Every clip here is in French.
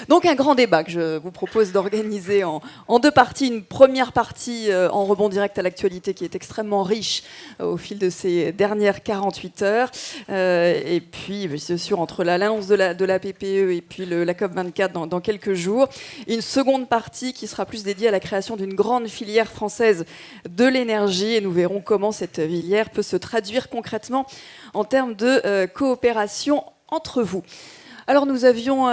Donc un grand débat que je vous propose d'organiser en deux parties. Une première partie en rebond direct à l'actualité qui est extrêmement riche au fil de ces dernières 48 heures. Et puis, c'est sûr, entre l'annonce de la PPE et puis la COP24 dans quelques jours. Une seconde partie qui sera plus dédiée à la création d'une grande filière française de l'énergie. Et nous verrons comment cette filière peut se traduire concrètement en termes de coopération entre vous. Alors nous avions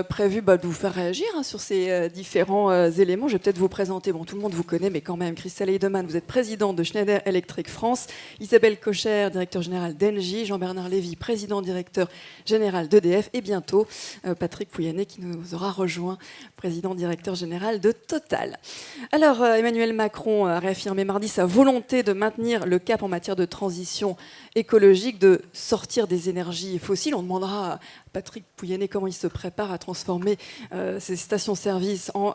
prévu de vous faire réagir sur ces différents éléments. Je vais peut-être vous présenter, tout le monde vous connaît, mais quand même, Christelle Heidemann, vous êtes présidente de Schneider Electric France, Isabelle Cocher, directeur général d'Engie, Jean-Bernard Lévy, président directeur général d'EDF, et bientôt Patrick Pouyanné qui nous aura rejoint, président directeur général de Total. Alors Emmanuel Macron a réaffirmé mardi sa volonté de maintenir le cap en matière de transition écologique, de sortir des énergies fossiles. On demandera à Patrick Pouyanné comment il se prépare à transformer ces stations-service en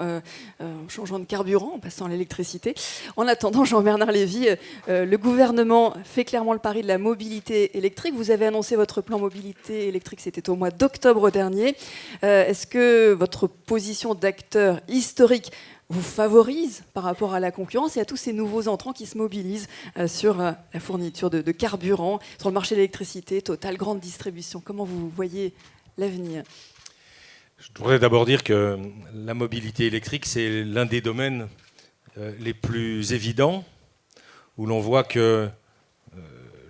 changeant de carburant, en passant à l'électricité. En attendant, Jean-Bernard Lévy, le gouvernement fait clairement le pari de la mobilité électrique. Vous avez annoncé votre plan mobilité électrique, c'était au mois d'octobre dernier. Est-ce que votre position d'acteur historique vous favorise par rapport à la concurrence et à tous ces nouveaux entrants qui se mobilisent sur la fourniture de carburant, sur le marché de l'électricité, Total, grande distribution? Comment vous voyez l'avenir? Je voudrais d'abord dire que la mobilité électrique, c'est l'un des domaines les plus évidents, où l'on voit que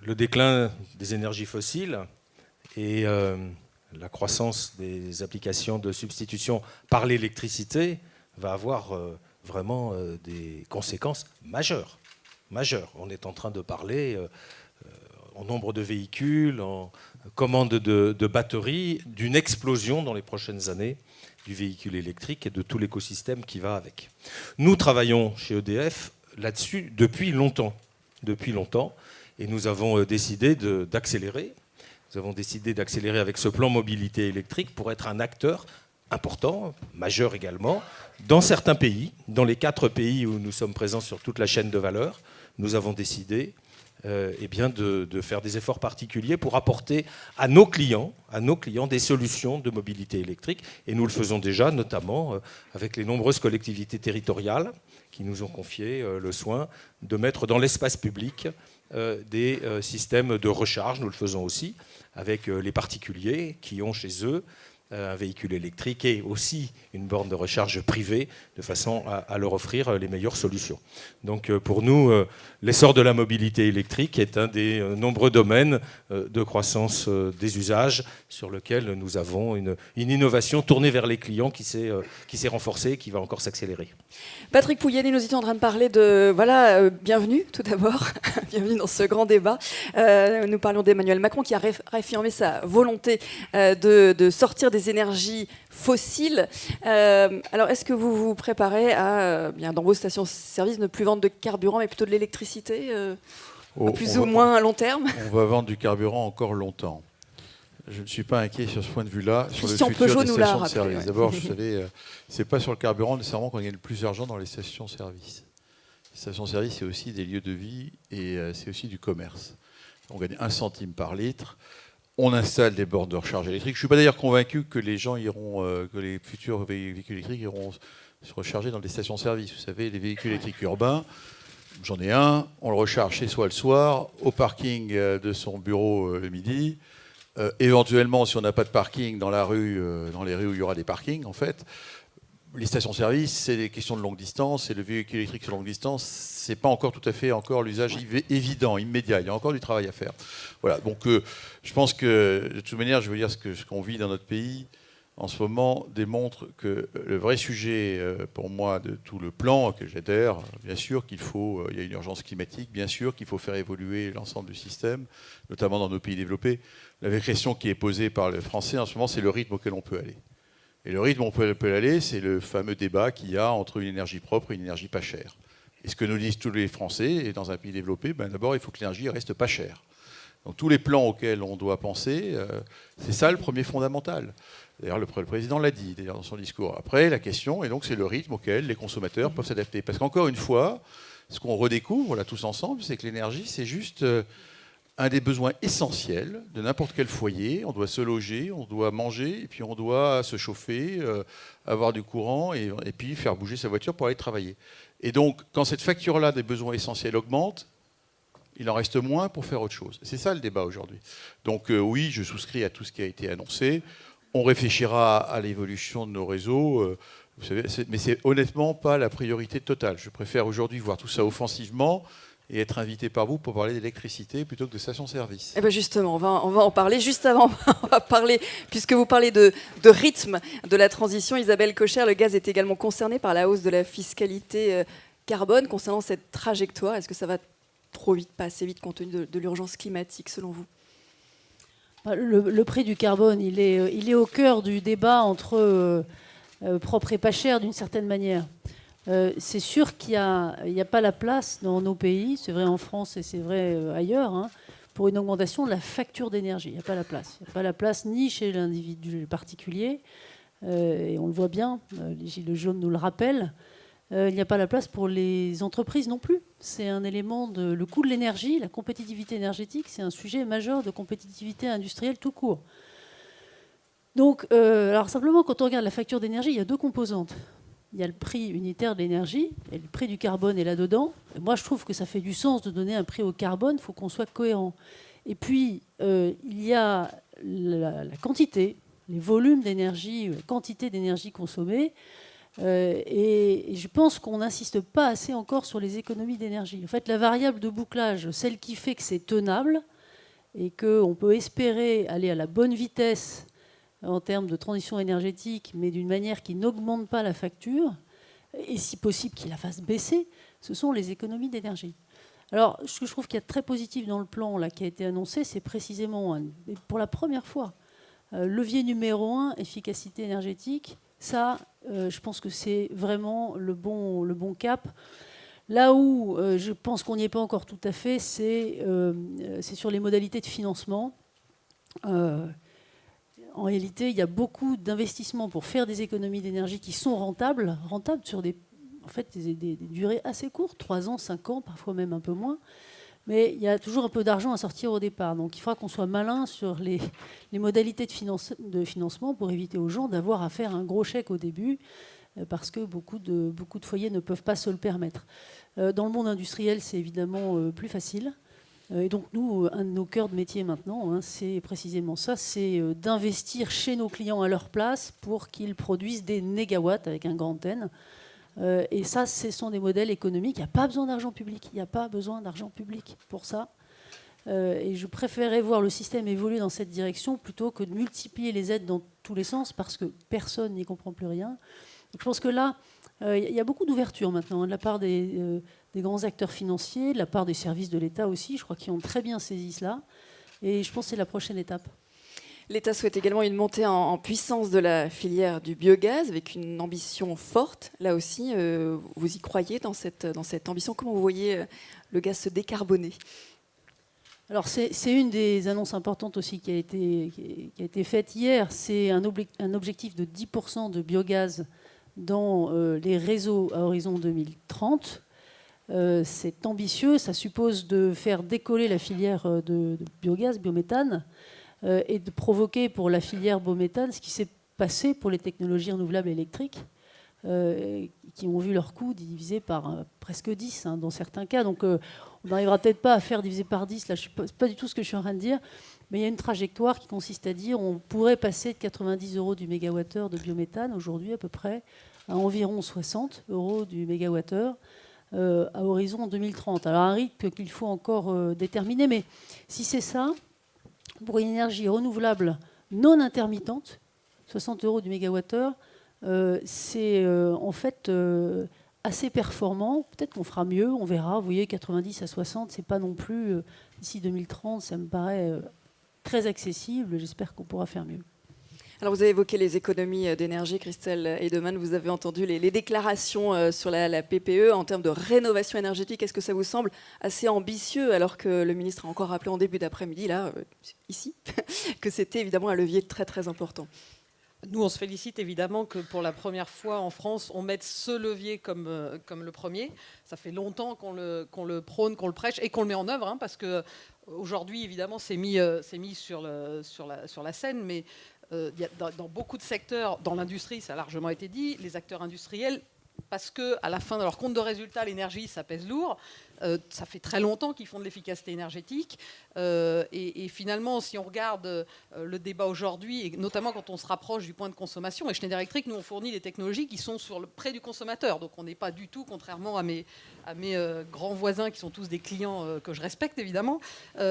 le déclin des énergies fossiles et la croissance des applications de substitution par l'électricité va avoir vraiment des conséquences majeures. On est en train de parler en nombre de véhicules, en commande de batteries, d'une explosion dans les prochaines années du véhicule électrique et de tout l'écosystème qui va avec. Nous travaillons chez EDF là-dessus depuis longtemps, et nous avons décidé d'accélérer. Nous avons décidé d'accélérer avec ce plan mobilité électrique pour être un acteur important, majeur également, dans certains pays, dans les 4 pays où nous sommes présents sur toute la chaîne de valeur. Nous avons décidé de faire des efforts particuliers pour apporter à nos clients des solutions de mobilité électrique. Et nous le faisons déjà, notamment avec les nombreuses collectivités territoriales qui nous ont confié le soin de mettre dans l'espace public des systèmes de recharge. Nous le faisons aussi avec les particuliers qui ont chez eux un véhicule électrique et aussi une borne de recharge privée, de façon à leur offrir les meilleures solutions. Donc pour nous, l'essor de la mobilité électrique est un des nombreux domaines de croissance des usages sur lequel nous avons une innovation tournée vers les clients qui s'est renforcée et qui va encore s'accélérer. Patrick Pouyanné, nous étions en train de parler de... bienvenue tout d'abord, bienvenue dans ce grand débat. Nous parlions d'Emmanuel Macron qui a réaffirmé sa volonté de sortir des énergies fossiles. Alors, est-ce que vous vous préparez à, dans vos stations-service, ne plus vendre de carburant, mais plutôt de l'électricité, plus ou moins à long terme? On va vendre du carburant encore longtemps. Je ne suis pas inquiet sur ce point de vue-là, sur le futur Peugeot des nous stations l'a de service. rappelé, ouais. D'abord, vous savez, c'est pas sur le carburant nécessairement qu'on gagne le plus d'argent dans les stations-service. Les stations-service, c'est aussi des lieux de vie et c'est aussi du commerce. On gagne 1 centime par litre. On installe des bornes de recharge électrique. Je ne suis pas d'ailleurs convaincu que les gens que les futurs véhicules électriques iront se recharger dans des stations-service. Vous savez, les véhicules électriques urbains, j'en ai un, on le recharge chez soi le soir, au parking de son bureau le midi. Éventuellement, si on n'a pas de parking dans la rue, dans les rues où il y aura des parkings, en fait, les stations-service, c'est des questions de longue distance, et le véhicule électrique sur longue distance, c'est pas encore tout à fait l'usage évident, immédiat. Il y a encore du travail à faire. Voilà. Donc, je pense que de toute manière, je veux dire ce qu'on vit dans notre pays en ce moment démontre que le vrai sujet, pour moi, de tout le plan que j'adhère, bien sûr qu'il faut, il y a une urgence climatique, bien sûr qu'il faut faire évoluer l'ensemble du système, notamment dans nos pays développés. La vraie question qui est posée par les Français en ce moment, c'est le rythme auquel on peut aller. Et le rythme auquel on peut aller, c'est le fameux débat qu'il y a entre une énergie propre et une énergie pas chère. Et ce que nous disent tous les Français, et dans un pays développé, d'abord, il faut que l'énergie reste pas chère. Donc tous les plans auxquels on doit penser, c'est ça le premier fondamental. D'ailleurs, le président l'a dit dans son discours. Après, la question, et donc c'est le rythme auquel les consommateurs peuvent s'adapter. Parce qu'encore une fois, ce qu'on redécouvre là tous ensemble, c'est que l'énergie, c'est juste un des besoins essentiels de n'importe quel foyer. On doit se loger, on doit manger, et puis on doit se chauffer, avoir du courant, et puis faire bouger sa voiture pour aller travailler. Et donc, quand cette facture-là des besoins essentiels augmente, il en reste moins pour faire autre chose. C'est ça le débat aujourd'hui. Donc oui, je souscris à tout ce qui a été annoncé. On réfléchira à l'évolution de nos réseaux. Vous savez, mais c'est honnêtement pas la priorité totale. Je préfère aujourd'hui voir tout ça offensivement et être invité par vous pour parler d'électricité plutôt que de station-service. Eh bien justement, on va en parler. Juste avant, on va parler, puisque vous parlez de rythme de la transition, Isabelle Kocher, le gaz est également concerné par la hausse de la fiscalité carbone. Concernant cette trajectoire, est-ce que ça va trop vite, pas assez vite, compte tenu de l'urgence climatique, selon vous? Le prix du carbone, il est au cœur du débat entre propre et pas cher, d'une certaine manière. C'est sûr qu'il n'y a pas la place dans nos pays, c'est vrai en France et c'est vrai ailleurs, hein, pour une augmentation de la facture d'énergie. Il n'y a pas la place. Il n'y a pas la place ni chez l'individu particulier, et on le voit bien, les Gilets jaunes nous le rappellent. Il n'y a pas la place pour les entreprises non plus. C'est un élément le coût de l'énergie, la compétitivité énergétique, c'est un sujet majeur de compétitivité industrielle tout court. Donc, alors simplement, quand on regarde la facture d'énergie, il y a deux composantes. Il y a le prix unitaire de l'énergie et le prix du carbone est là-dedans. Et moi, je trouve que ça fait du sens de donner un prix au carbone, il faut qu'on soit cohérent. Et puis, il y a la quantité, les volumes d'énergie, la quantité d'énergie consommée. Et je pense qu'on n'insiste pas assez encore sur les économies d'énergie. En fait, la variable de bouclage, celle qui fait que c'est tenable et qu'on peut espérer aller à la bonne vitesse en termes de transition énergétique, mais d'une manière qui n'augmente pas la facture, et si possible qu'il la fasse baisser, ce sont les économies d'énergie. Alors, ce que je trouve qu'il y a de très positif dans le plan là, qui a été annoncé, c'est précisément, pour la première fois, levier numéro 1, efficacité énergétique. Ça, je pense que c'est vraiment le bon cap. Là où je pense qu'on n'y est pas encore tout à fait, c'est sur les modalités de financement. En réalité, il y a beaucoup d'investissements pour faire des économies d'énergie qui sont rentables sur des durées assez courtes, 3 ans, 5 ans, parfois même un peu moins. Mais il y a toujours un peu d'argent à sortir au départ. Donc il faudra qu'on soit malin sur les modalités de financement pour éviter aux gens d'avoir à faire un gros chèque au début, parce que beaucoup de foyers ne peuvent pas se le permettre. Dans le monde industriel, c'est évidemment plus facile. Et donc nous, un de nos cœurs de métier maintenant, hein, c'est précisément ça, c'est d'investir chez nos clients à leur place pour qu'ils produisent des négawatts avec un grand N. Et ça, ce sont des modèles économiques. Il n'y a pas besoin d'argent public. Il n'y a pas besoin d'argent public pour ça. Et je préférerais voir le système évoluer dans cette direction plutôt que de multiplier les aides dans tous les sens parce que personne n'y comprend plus rien. Donc je pense que là, il y a beaucoup d'ouverture maintenant de la part des grands acteurs financiers, de la part des services de l'État aussi. Je crois qu'ils ont très bien saisi cela. Et je pense que c'est la prochaine étape. L'État souhaite également une montée en puissance de la filière du biogaz avec une ambition forte. Là aussi, vous y croyez dans cette ambition? Comment vous voyez le gaz se décarboner? Alors c'est une des annonces importantes aussi qui a été faite hier. C'est un objectif de 10% de biogaz dans les réseaux à horizon 2030. C'est ambitieux. Ça suppose de faire décoller la filière de biogaz, biométhane, et de provoquer pour la filière biométhane ce qui s'est passé pour les technologies renouvelables électriques, qui ont vu leur coût divisé par presque 10 dans certains cas. Donc on n'arrivera peut-être pas à faire diviser par 10, là, c'est pas du tout ce que je suis en train de dire, mais il y a une trajectoire qui consiste à dire on pourrait passer de 90 € du mégawattheure de biométhane aujourd'hui à peu près à environ 60 € du mégawattheure à horizon 2030. Alors un rythme qu'il faut encore déterminer, mais si c'est ça, pour une énergie renouvelable non intermittente, 60 € du mégawattheure, c'est en fait assez performant. Peut-être qu'on fera mieux, on verra. Vous voyez, 90 à 60, c'est pas non plus d'ici 2030, ça me paraît très accessible. J'espère qu'on pourra faire mieux. Alors vous avez évoqué les économies d'énergie, Christelle Heidemann. Vous avez entendu les déclarations sur la PPE en termes de rénovation énergétique. Est-ce que ça vous semble assez ambitieux alors que le ministre a encore rappelé en début d'après-midi, là, ici, que c'était évidemment un levier très très important? Nous, on se félicite évidemment que pour la première fois en France, on mette ce levier comme le premier. Ça fait longtemps qu'on le prône, qu'on le prêche et qu'on le met en œuvre, hein, parce qu'aujourd'hui, évidemment, c'est mis sur la scène, mais dans beaucoup de secteurs, dans l'industrie, ça a largement été dit, les acteurs industriels, parce qu'à la fin de leur compte de résultat, l'énergie, ça pèse lourd. Ça fait très longtemps qu'ils font de l'efficacité énergétique. Et finalement, si on regarde le débat aujourd'hui, et notamment quand on se rapproche du point de consommation, et Schneider Electric, nous, on fournit des technologies qui sont près du consommateur. Donc on n'est pas du tout, contrairement à mes grands voisins qui sont tous des clients que je respecte, évidemment.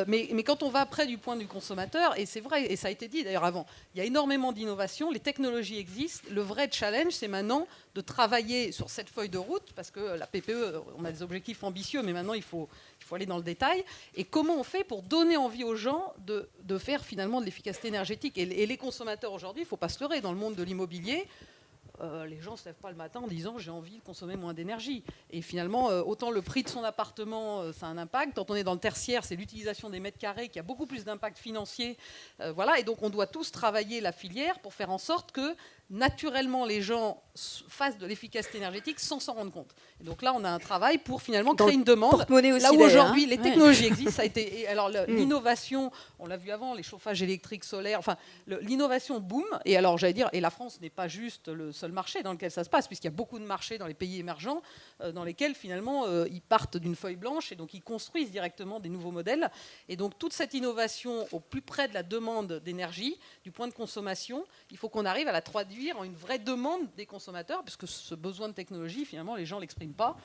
Mais quand on va près du point du consommateur, et c'est vrai, et ça a été dit d'ailleurs avant, il y a énormément d'innovations, les technologies existent. Le vrai challenge, c'est maintenant de travailler sur cette feuille de route, parce que la PPE, on a des objectifs ambitieux, mais maintenant il faut aller dans le détail. Et comment on fait pour donner envie aux gens de faire finalement de l'efficacité énergétique. Et les consommateurs aujourd'hui, il ne faut pas se leurrer, dans le monde de l'immobilier, les gens ne se lèvent pas le matin en disant j'ai envie de consommer moins d'énergie. Et finalement, autant le prix de son appartement, ça a un impact. Quand on est dans le tertiaire, c'est l'utilisation des mètres carrés qui a beaucoup plus d'impact financier. Voilà. Et donc on doit tous travailler la filière pour faire en sorte que naturellement les gens fassent de l'efficacité énergétique sans s'en rendre compte. Et donc là, on a un travail pour finalement créer une demande. Là où aujourd'hui les technologies existent, ça a été. Et alors l'innovation, on l'a vu avant, les chauffages électriques, solaires. Enfin, l'innovation boom. Et alors j'allais dire, et la France n'est pas juste le seul marché dans lequel ça se passe, puisqu'il y a beaucoup de marchés dans les pays émergents dans lesquels finalement ils partent d'une feuille blanche et donc ils construisent directement des nouveaux modèles. Et donc toute cette innovation au plus près de la demande d'énergie, du point de consommation, il faut qu'on arrive à la traduire en une vraie demande des consommateurs, puisque ce besoin de technologie, finalement, les gens ne l'expriment pas.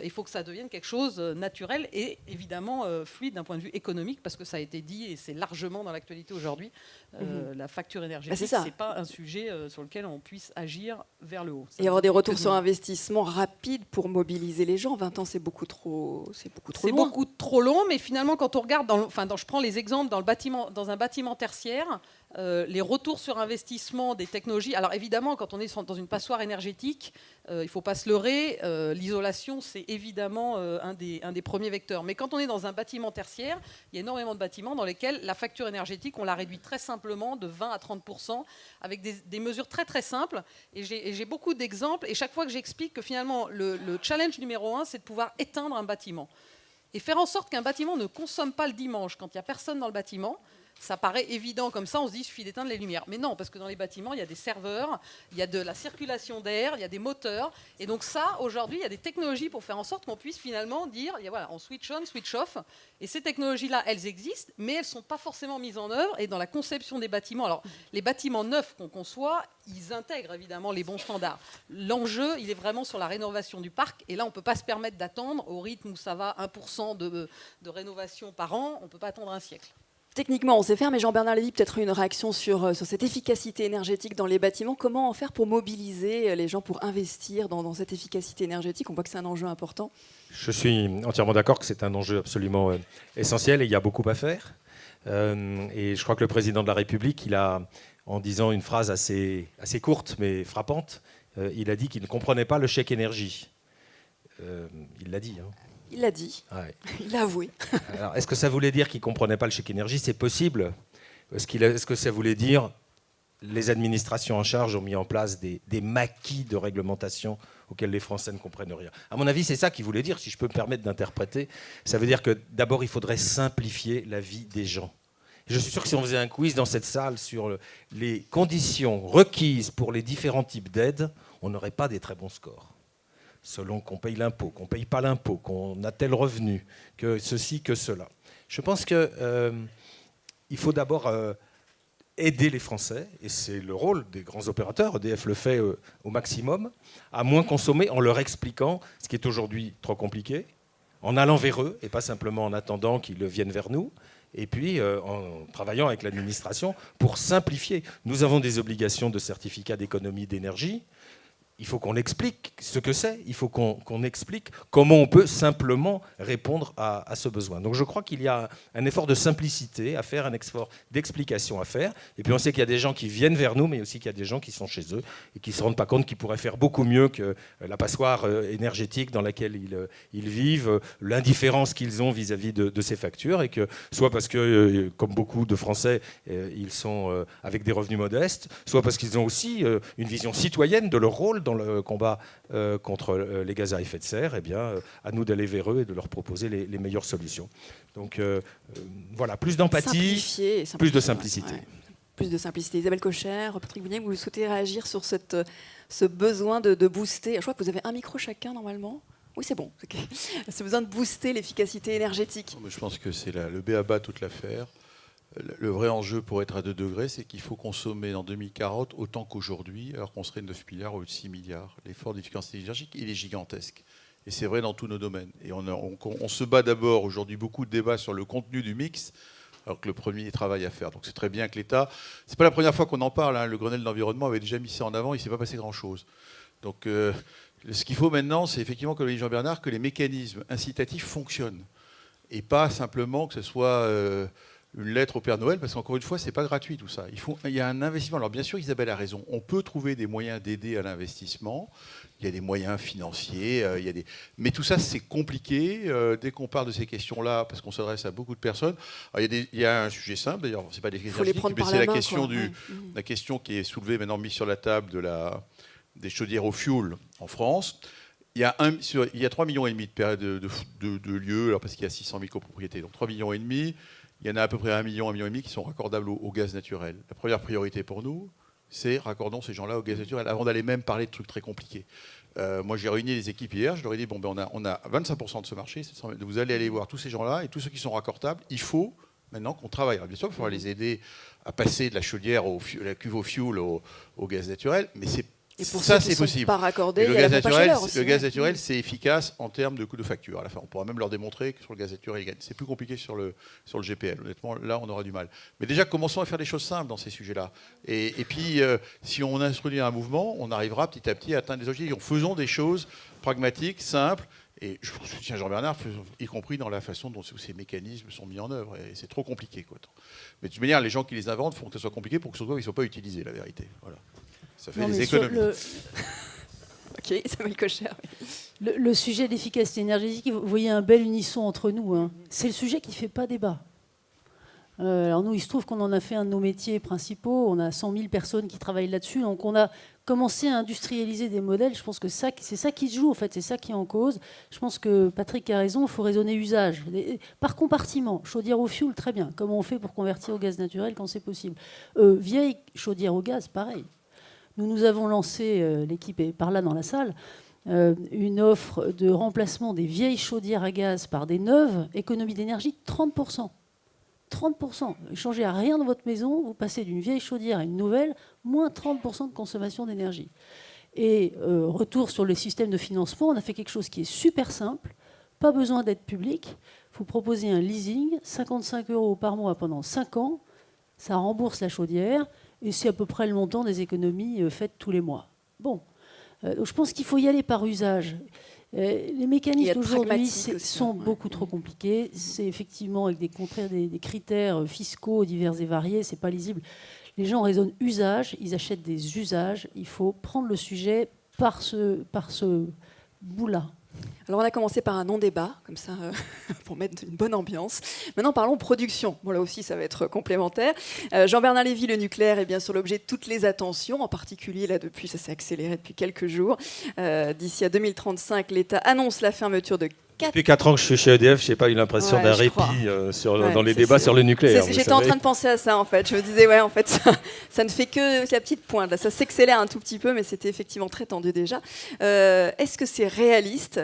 Il faut que ça devienne quelque chose naturel et évidemment fluide d'un point de vue économique, parce que ça a été dit et c'est largement dans l'actualité aujourd'hui. La facture énergétique, c'est pas un sujet sur lequel on puisse agir vers le haut. Et avoir des retours sur investissement rapides pour mobiliser les gens. 20 ans, c'est beaucoup trop loin. C'est beaucoup trop long, mais finalement, quand on regarde, je prends les exemples dans un bâtiment tertiaire, les retours sur investissement des technologies. Alors évidemment, quand on est dans une passoire énergétique, il ne faut pas se leurrer, l'isolation, c'est évidemment un des premiers vecteurs. Mais quand on est dans un bâtiment tertiaire, il y a énormément de bâtiments dans lesquels la facture énergétique, on la réduit très simplement de 20 à 30%, avec des mesures très très simples. Et j'ai beaucoup d'exemples, et chaque fois que j'explique que finalement, le challenge numéro 1, c'est de pouvoir éteindre un bâtiment. Et faire en sorte qu'un bâtiment ne consomme pas le dimanche quand il n'y a personne dans le bâtiment. Ça paraît évident comme ça, on se dit il suffit d'éteindre les lumières. Mais non, parce que dans les bâtiments, il y a des serveurs, il y a de la circulation d'air, il y a des moteurs. Et donc ça, aujourd'hui, il y a des technologies pour faire en sorte qu'on puisse finalement dire, voilà, on switch on, switch off. Et ces technologies-là, elles existent, mais elles ne sont pas forcément mises en œuvre. Et dans la conception des bâtiments, alors les bâtiments neufs qu'on conçoit, ils intègrent évidemment les bons standards. L'enjeu, il est vraiment sur la rénovation du parc. Et là, on ne peut pas se permettre d'attendre au rythme où ça va 1% de rénovation par an. On ne peut pas attendre un siècle. Techniquement, on sait faire, mais Jean-Bernard Lévy, peut-être une réaction sur cette efficacité énergétique dans les bâtiments. Comment en faire pour mobiliser les gens pour investir dans cette efficacité énergétique? On voit que c'est un enjeu important. Je suis entièrement d'accord que c'est un enjeu absolument essentiel et il y a beaucoup à faire. Et je crois que le président de la République, en disant une phrase assez courte mais frappante, il a dit qu'il ne comprenait pas le chèque énergie. Il l'a dit, hein. Il l'a dit, ouais. Il l'a avoué. Alors, est-ce que ça voulait dire qu'il ne comprenait pas le chèque énergie? C'est possible. Est-ce que ça voulait dire les administrations en charge ont mis en place des maquis de réglementation auxquels les Français ne comprennent rien? À mon avis, c'est ça qu'il voulait dire, si je peux me permettre d'interpréter. Ça veut dire que d'abord, il faudrait simplifier la vie des gens. Je suis sûr que si on faisait un quiz dans cette salle sur les conditions requises pour les différents types d'aides, on n'aurait pas des très bons scores. Selon qu'on paye l'impôt, qu'on ne paye pas l'impôt, qu'on a tel revenu, que ceci, que cela. Je pense qu'il faut d'abord aider les Français, et c'est le rôle des grands opérateurs, EDF le fait au maximum, à moins consommer en leur expliquant ce qui est aujourd'hui trop compliqué, en allant vers eux, et pas simplement en attendant qu'ils viennent vers nous, et puis en travaillant avec l'administration pour simplifier. Nous avons des obligations de certificat d'économie d'énergie. il faut qu'on explique ce que c'est, il faut qu'on explique comment on peut simplement répondre à ce besoin. Donc je crois qu'il y a un effort de simplicité à faire, un effort d'explication à faire. Et puis on sait qu'il y a des gens qui viennent vers nous, mais aussi qu'il y a des gens qui sont chez eux et qui ne se rendent pas compte qu'ils pourraient faire beaucoup mieux que la passoire énergétique dans laquelle ils vivent, l'indifférence qu'ils ont vis-à-vis de ces factures, et que soit parce que, comme beaucoup de Français, ils sont avec des revenus modestes, soit parce qu'ils ont aussi une vision citoyenne de leur rôle dans le combat contre les gaz à effet de serre. Eh bien, à nous d'aller vers eux et de leur proposer les meilleures solutions. Donc voilà, plus d'empathie, plus de simplicité. Ouais. Plus de simplicité. Isabelle Cocher, Patrick Bougnac, vous souhaitez réagir sur ce besoin de booster? Je crois que vous avez un micro chacun normalement. Oui, c'est bon. Okay. Ce besoin de booster l'efficacité énergétique. Je pense que c'est le b.a.-ba toute l'affaire. Le vrai enjeu pour être à 2 degrés, c'est qu'il faut consommer en 2040 autant qu'aujourd'hui, alors qu'on serait 9 milliards ou 6 milliards. L'effort d'efficacité énergétique, il est gigantesque. Et c'est vrai dans tous nos domaines. Et on se bat d'abord aujourd'hui beaucoup de débats sur le contenu du mix, alors que le premier travail à faire. Donc c'est très bien que l'État... C'est pas la première fois qu'on en parle. Hein. Le Grenelle de l'environnement avait déjà mis ça en avant, il ne s'est pas passé grand-chose. Donc ce qu'il faut maintenant, c'est effectivement, comme l'a dit Jean-Bernard, que les mécanismes incitatifs fonctionnent. Et pas simplement que ce soit... une lettre au Père Noël, parce qu'encore une fois, c'est pas gratuit tout ça. Il y a un investissement. Alors bien sûr, Isabelle a raison. On peut trouver des moyens d'aider à l'investissement. Il y a des moyens financiers. Mais tout ça, c'est compliqué. Dès qu'on parle de ces questions-là, parce qu'on s'adresse à beaucoup de personnes, alors, il y a un sujet simple. D'ailleurs, c'est pas des questions énergétiques, mais c'est la question qui est soulevée maintenant, mise sur la table des chaudières au fioul en France. Il y a 3,5 millions de lieux, alors parce qu'il y a 600 000 copropriétés. Donc 3,5 millions. Il y en a à peu près 1,5 million qui sont raccordables au gaz naturel. La première priorité pour nous, c'est raccordons ces gens-là au gaz naturel, avant d'aller même parler de trucs très compliqués. Moi, j'ai réuni les équipes hier, je leur ai dit, on a 25% de ce marché, vous allez aller voir tous ces gens-là, et tous ceux qui sont raccordables, il faut maintenant qu'on travaille. Alors, bien sûr, il faudra les aider à passer de la chaudière, la cuve au fioul, au gaz naturel, mais c'est possible. Pas raccordés, le gaz naturel, c'est efficace en termes de coût de facture. À la fin, on pourra même leur démontrer que sur le gaz naturel, ils gagnent. C'est plus compliqué sur le GPL. Honnêtement, là, on aura du mal. Mais déjà, commençons à faire des choses simples dans ces sujets-là. Et puis, si on introduit un mouvement, on arrivera petit à petit à atteindre des objectifs. Faisons des choses pragmatiques, simples. Et je soutiens Jean-Bernard, y compris dans la façon dont ces mécanismes sont mis en œuvre. Et c'est trop compliqué, quoi. Mais de toute manière, les gens qui les inventent font que ce soit compliqué pour que surtout ils ne soient pas utilisés, la vérité. Voilà. Ça fait des économies. Ok, Isabelle Cocher. Le sujet de l'efficacité énergétique, vous voyez un bel unisson entre nous. Hein. C'est le sujet qui ne fait pas débat. Alors nous, il se trouve qu'on en a fait un de nos métiers principaux. On a 100 000 personnes qui travaillent là-dessus. Donc on a commencé à industrialiser des modèles. Je pense que c'est ça qui se joue, en fait. C'est ça qui est en cause. Je pense que Patrick a raison. Il faut raisonner usage. Par compartiment, chaudière au fioul, très bien. Comment on fait pour convertir au gaz naturel quand c'est possible? Vieille chaudière au gaz, pareil. Nous avons lancé, l'équipe est par là dans la salle, une offre de remplacement des vieilles chaudières à gaz par des neuves, économie d'énergie 30%. 30%. Ne changez à rien dans votre maison, vous passez d'une vieille chaudière à une nouvelle, moins 30% de consommation d'énergie. Et retour sur le système de financement, on a fait quelque chose qui est super simple, pas besoin d'être public. Vous proposez un leasing, 55 € par mois pendant 5 ans, ça rembourse la chaudière, et c'est à peu près le montant des économies faites tous les mois. Bon, donc je pense qu'il faut y aller par usage. Les mécanismes d'aujourd'hui sont beaucoup trop compliqués. C'est effectivement avec des critères fiscaux divers et variés, c'est pas lisible. Les gens raisonnent usage, ils achètent des usages. Il faut prendre le sujet par ce bout-là. Alors on a commencé par un non-débat, comme ça, pour mettre une bonne ambiance. Maintenant parlons production. Bon là aussi ça va être complémentaire. Jean-Bernard Lévy, le nucléaire est bien sûr l'objet de toutes les attentions, en particulier là depuis, ça s'est accéléré depuis quelques jours. D'ici à 2035, l'État annonce la fermeture de Depuis 4 ans que je suis chez EDF, je n'ai pas eu l'impression d'un répit dans les débats sur le nucléaire. J'étais en train de penser à ça, en fait. Je me disais, ouais, en fait, ça ne fait que la petite pointe. Là, ça s'accélère un tout petit peu, mais c'était effectivement très tendu déjà. Est-ce que c'est réaliste,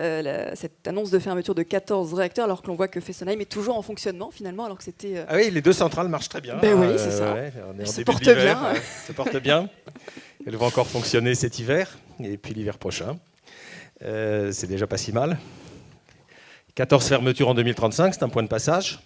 cette annonce de fermeture de 14 réacteurs, alors que l'on voit que Fessenheim est toujours en fonctionnement, finalement, alors que c'était... Ah oui, les 2 centrales marchent très bien. Ben oui, c'est ça. On est se porte bien. Se porte bien. Elles vont encore fonctionner cet hiver, et puis l'hiver prochain. C'est déjà pas si mal. 14 fermetures en 2035, c'est un point de passage.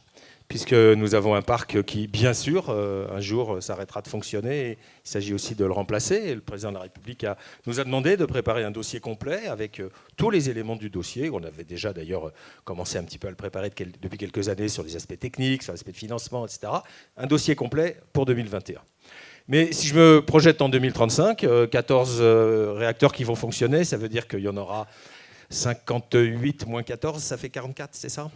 puisque nous avons un parc qui, bien sûr, un jour s'arrêtera de fonctionner. Et il s'agit aussi de le remplacer. Et le président de la République nous a demandé de préparer un dossier complet avec tous les éléments du dossier. On avait déjà d'ailleurs commencé un petit peu à le préparer depuis quelques années sur les aspects techniques, sur l'aspect de financement, etc. Un dossier complet pour 2021. Mais si je me projette en 2035, 14 réacteurs qui vont fonctionner, ça veut dire qu'il y en aura 58 moins 14, ça fait 44, c'est ça ?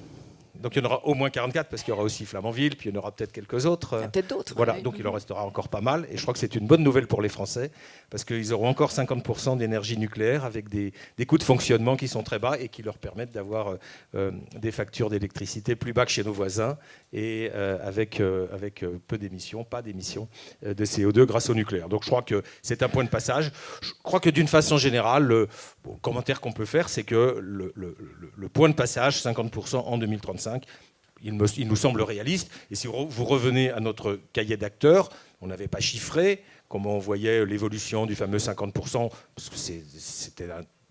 Donc il y en aura au moins 44 parce qu'il y aura aussi Flamanville, puis il y en aura peut-être quelques autres. Il y a peut-être d'autres. Voilà, Oui. donc il en restera encore pas mal. Et je crois que c'est une bonne nouvelle pour les Français parce qu'ils auront encore 50% d'énergie nucléaire avec des coûts de fonctionnement qui sont très bas et qui leur permettent d'avoir des factures d'électricité plus bas que chez nos voisins et avec peu d'émissions, pas d'émissions de CO2 grâce au nucléaire. Donc je crois que c'est un point de passage. Je crois que d'une façon générale, le commentaire qu'on peut faire, c'est que le point de passage, 50% en 2035, il nous semble réaliste. Et si vous revenez à notre cahier d'acteurs, on n'avait pas chiffré comment on voyait l'évolution du fameux 50%, parce que c'était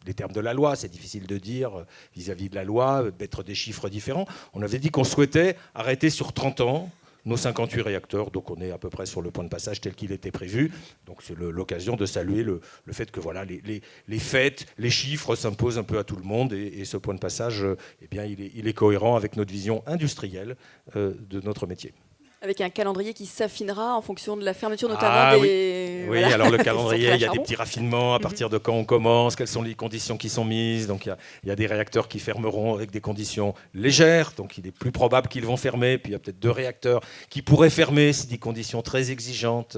les termes de la loi, c'est difficile de dire vis-à-vis de la loi, mettre des chiffres différents. On avait dit qu'on souhaitait arrêter sur 30 ans nos 58 réacteurs, donc on est à peu près sur le point de passage tel qu'il était prévu. Donc c'est l'occasion de saluer le fait que voilà, les faits, les chiffres s'imposent un peu à tout le monde, et ce point de passage, eh bien, il est cohérent avec notre vision industrielle de notre métier. Avec un calendrier qui s'affinera en fonction de la fermeture notamment des... Oui, voilà, alors le des calendrier, centrales à il y a des charbon. petits raffinements, à partir de quand on commence, quelles sont les conditions qui sont mises. Donc il y a des réacteurs qui fermeront avec des conditions légères, donc il est plus probable qu'ils vont fermer. Puis il y a peut-être 2 réacteurs qui pourraient fermer si des conditions très exigeantes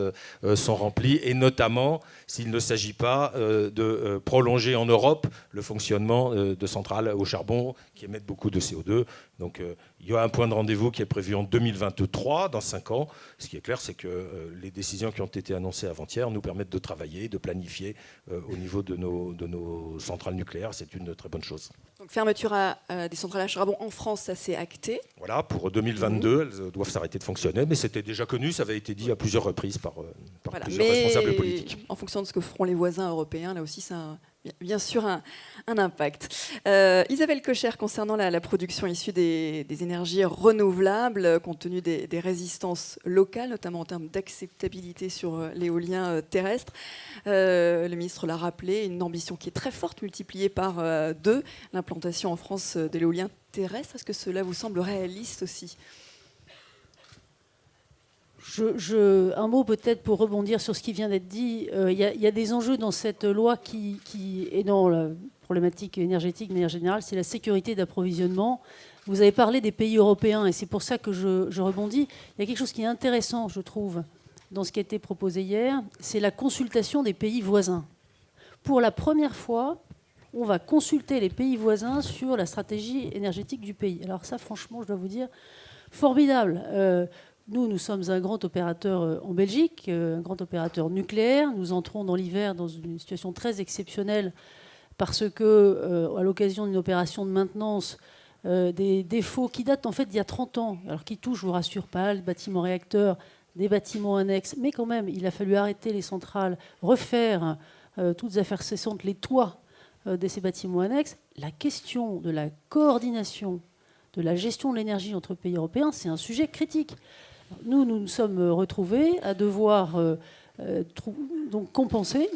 sont remplies, et notamment s'il ne s'agit pas de prolonger en Europe le fonctionnement de centrales au charbon qui émettent beaucoup de CO2. Donc il y a un point de rendez-vous qui est prévu en 2023, dans 5 ans. Ce qui est clair, c'est que les décisions qui ont été annoncées avant-hier nous permettent de travailler, de planifier au niveau de nos centrales nucléaires. C'est une très bonne chose. Donc fermeture des centrales à charbon en France, ça c'est acté. Voilà, pour 2022, elles doivent s'arrêter de fonctionner, mais c'était déjà connu, ça avait été dit à plusieurs reprises par Voilà. plusieurs responsables politiques. En fonction de ce que feront les voisins européens, là aussi ça a bien sûr un impact. Isabelle Cocher, concernant la production issue des énergies renouvelables, compte tenu des résistances locales, notamment en termes d'acceptabilité sur l'éolien terrestre, le ministre l'a rappelé, une ambition qui est très forte, multipliée par 2, l'implantation en France de l'éolien terrestre. Est-ce que cela vous semble réaliste aussi ? Un mot peut-être pour rebondir sur ce qui vient d'être dit. Il y a des enjeux dans cette loi et dans la problématique énergétique de manière générale, c'est la sécurité d'approvisionnement. Vous avez parlé des pays européens et c'est pour ça que je rebondis. Il y a quelque chose qui est intéressant, je trouve, dans ce qui a été proposé hier, c'est la consultation des pays voisins. Pour la première fois, on va consulter les pays voisins sur la stratégie énergétique du pays. Alors ça, franchement, je dois vous dire, formidable. Nous sommes un grand opérateur en Belgique, un grand opérateur nucléaire. Nous entrons dans l'hiver dans une situation très exceptionnelle parce que, à l'occasion d'une opération de maintenance, des défauts qui datent en fait d'il y a 30 ans, alors qui touchent, je vous rassure pas, le bâtiment réacteur, des bâtiments annexes, mais quand même, il a fallu arrêter les centrales, refaire toutes affaires cessantes, les toits de ces bâtiments annexes. La question de la coordination de la gestion de l'énergie entre pays européens, c'est un sujet critique. Nous sommes retrouvés à devoir donc compenser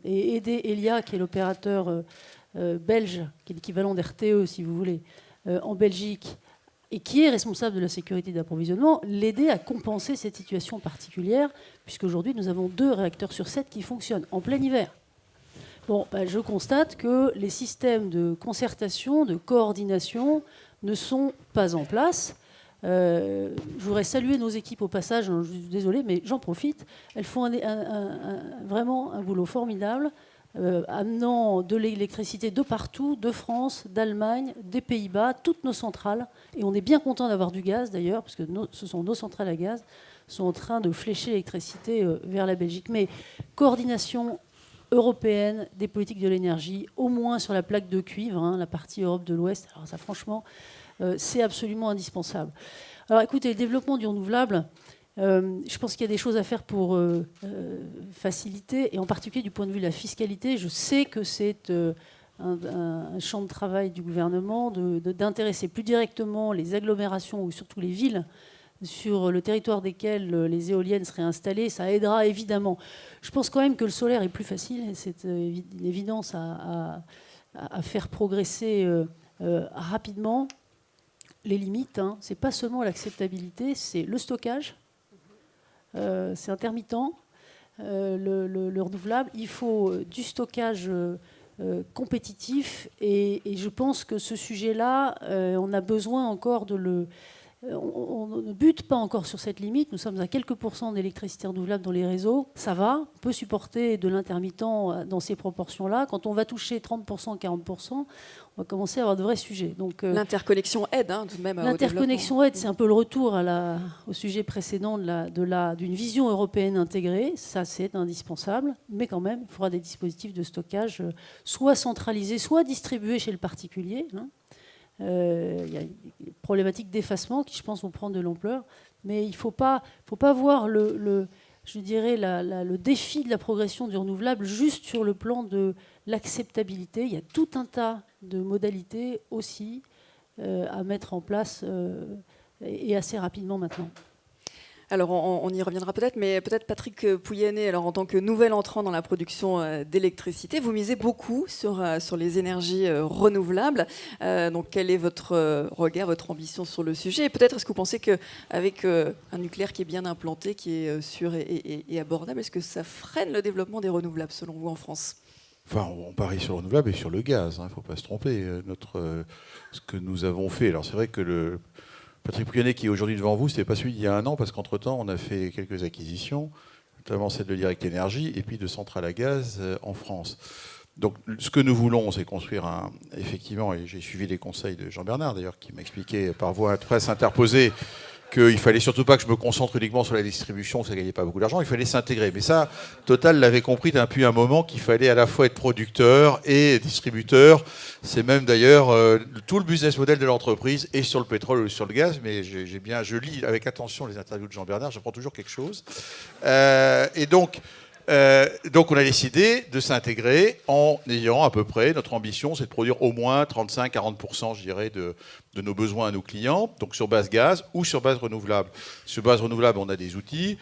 et aider Elia, qui est l'opérateur belge, qui est l'équivalent d'RTE, si vous voulez, en Belgique, et qui est responsable de la sécurité d'approvisionnement, l'aider à compenser cette situation particulière, puisqu'aujourd'hui, nous avons 2 réacteurs sur 7 qui fonctionnent en plein hiver. Bon, je constate que les systèmes de concertation, de coordination ne sont pas en place. Je voudrais saluer nos équipes au passage, je suis désolée, mais j'en profite. Elles font vraiment un boulot formidable, amenant de l'électricité de partout, de France, d'Allemagne, des Pays-Bas, toutes nos centrales. Et on est bien content d'avoir du gaz d'ailleurs, parce que ce sont nos centrales à gaz, sont en train de flécher l'électricité vers la Belgique. Mais coordination européenne des politiques de l'énergie, au moins sur la plaque de cuivre, la partie Europe de l'Ouest. Alors ça, franchement, c'est absolument indispensable. Alors écoutez, le développement du renouvelable, je pense qu'il y a des choses à faire pour faciliter, et en particulier du point de vue de la fiscalité. Je sais que c'est un champ de travail du gouvernement d'intéresser plus directement les agglomérations ou surtout les villes sur le territoire desquelles les éoliennes seraient installées. Ça aidera évidemment. Je pense quand même que le solaire est plus facile, et c'est une évidence à faire progresser rapidement. Les limites, hein, c'est pas seulement l'acceptabilité, c'est le stockage, c'est intermittent, le renouvelable. Il faut du stockage compétitif, et je pense que ce sujet-là, on a besoin encore de le... On ne bute pas encore sur cette limite. Nous sommes à quelques pourcents d'électricité renouvelable dans les réseaux. Ça va, on peut supporter de l'intermittent dans ces proportions-là. Quand on va toucher 30%, 40%, on va commencer à avoir de vrais sujets. Donc, l'interconnexion aide, hein, tout de même. L'interconnexion aide, c'est un peu le retour au sujet précédent d'une vision européenne intégrée. Ça, c'est indispensable. Mais quand même, il faudra des dispositifs de stockage soit centralisés, soit distribués chez le particulier. Hein. Il y a une problématique d'effacement qui, je pense, vont prendre de l'ampleur. Mais il ne faut pas voir je dirais, le défi de la progression du renouvelable juste sur le plan de l'acceptabilité. Il y a tout un tas de modalités aussi à mettre en place et assez rapidement maintenant. Alors, on y reviendra peut-être, mais peut-être Patrick Pouyanné, alors en tant que nouvel entrant dans la production d'électricité, vous misez beaucoup sur les énergies renouvelables. Donc, quel est votre regard, votre ambition sur le sujet? Et peut-être, est-ce que vous pensez qu'avec un nucléaire qui est bien implanté, qui est sûr et abordable, est-ce que ça freine le développement des renouvelables, selon vous, en France? Enfin, on parie sur le renouvelable et sur le gaz, il ne faut pas se tromper. Ce que nous avons fait, alors c'est vrai que Patrick Pouyanné, qui est aujourd'hui devant vous, ce n'était pas celui d'il y a un an, parce qu'entre-temps, on a fait quelques acquisitions, notamment celle de Direct Énergie, et puis de centrales à gaz en France. Donc, ce que nous voulons, c'est construire effectivement, et j'ai suivi les conseils de Jean Bernard, d'ailleurs, qui m'a expliqué par voie de presse interposée qu'il fallait surtout pas que je me concentre uniquement sur la distribution, ça ne gagnait pas beaucoup d'argent, il fallait s'intégrer. Mais ça, Total l'avait compris depuis un moment qu'il fallait à la fois être producteur et distributeur. C'est même d'ailleurs tout le business model de l'entreprise, et sur le pétrole ou sur le gaz. Mais je lis avec attention les interviews de Jean Bernard, j'apprends toujours quelque chose. Et donc, on a décidé de s'intégrer en ayant à peu près, notre ambition, c'est de produire au moins 35-40%, je dirais, de nos besoins à nos clients, donc sur base gaz ou sur base renouvelable. Sur base renouvelable, on a des outils.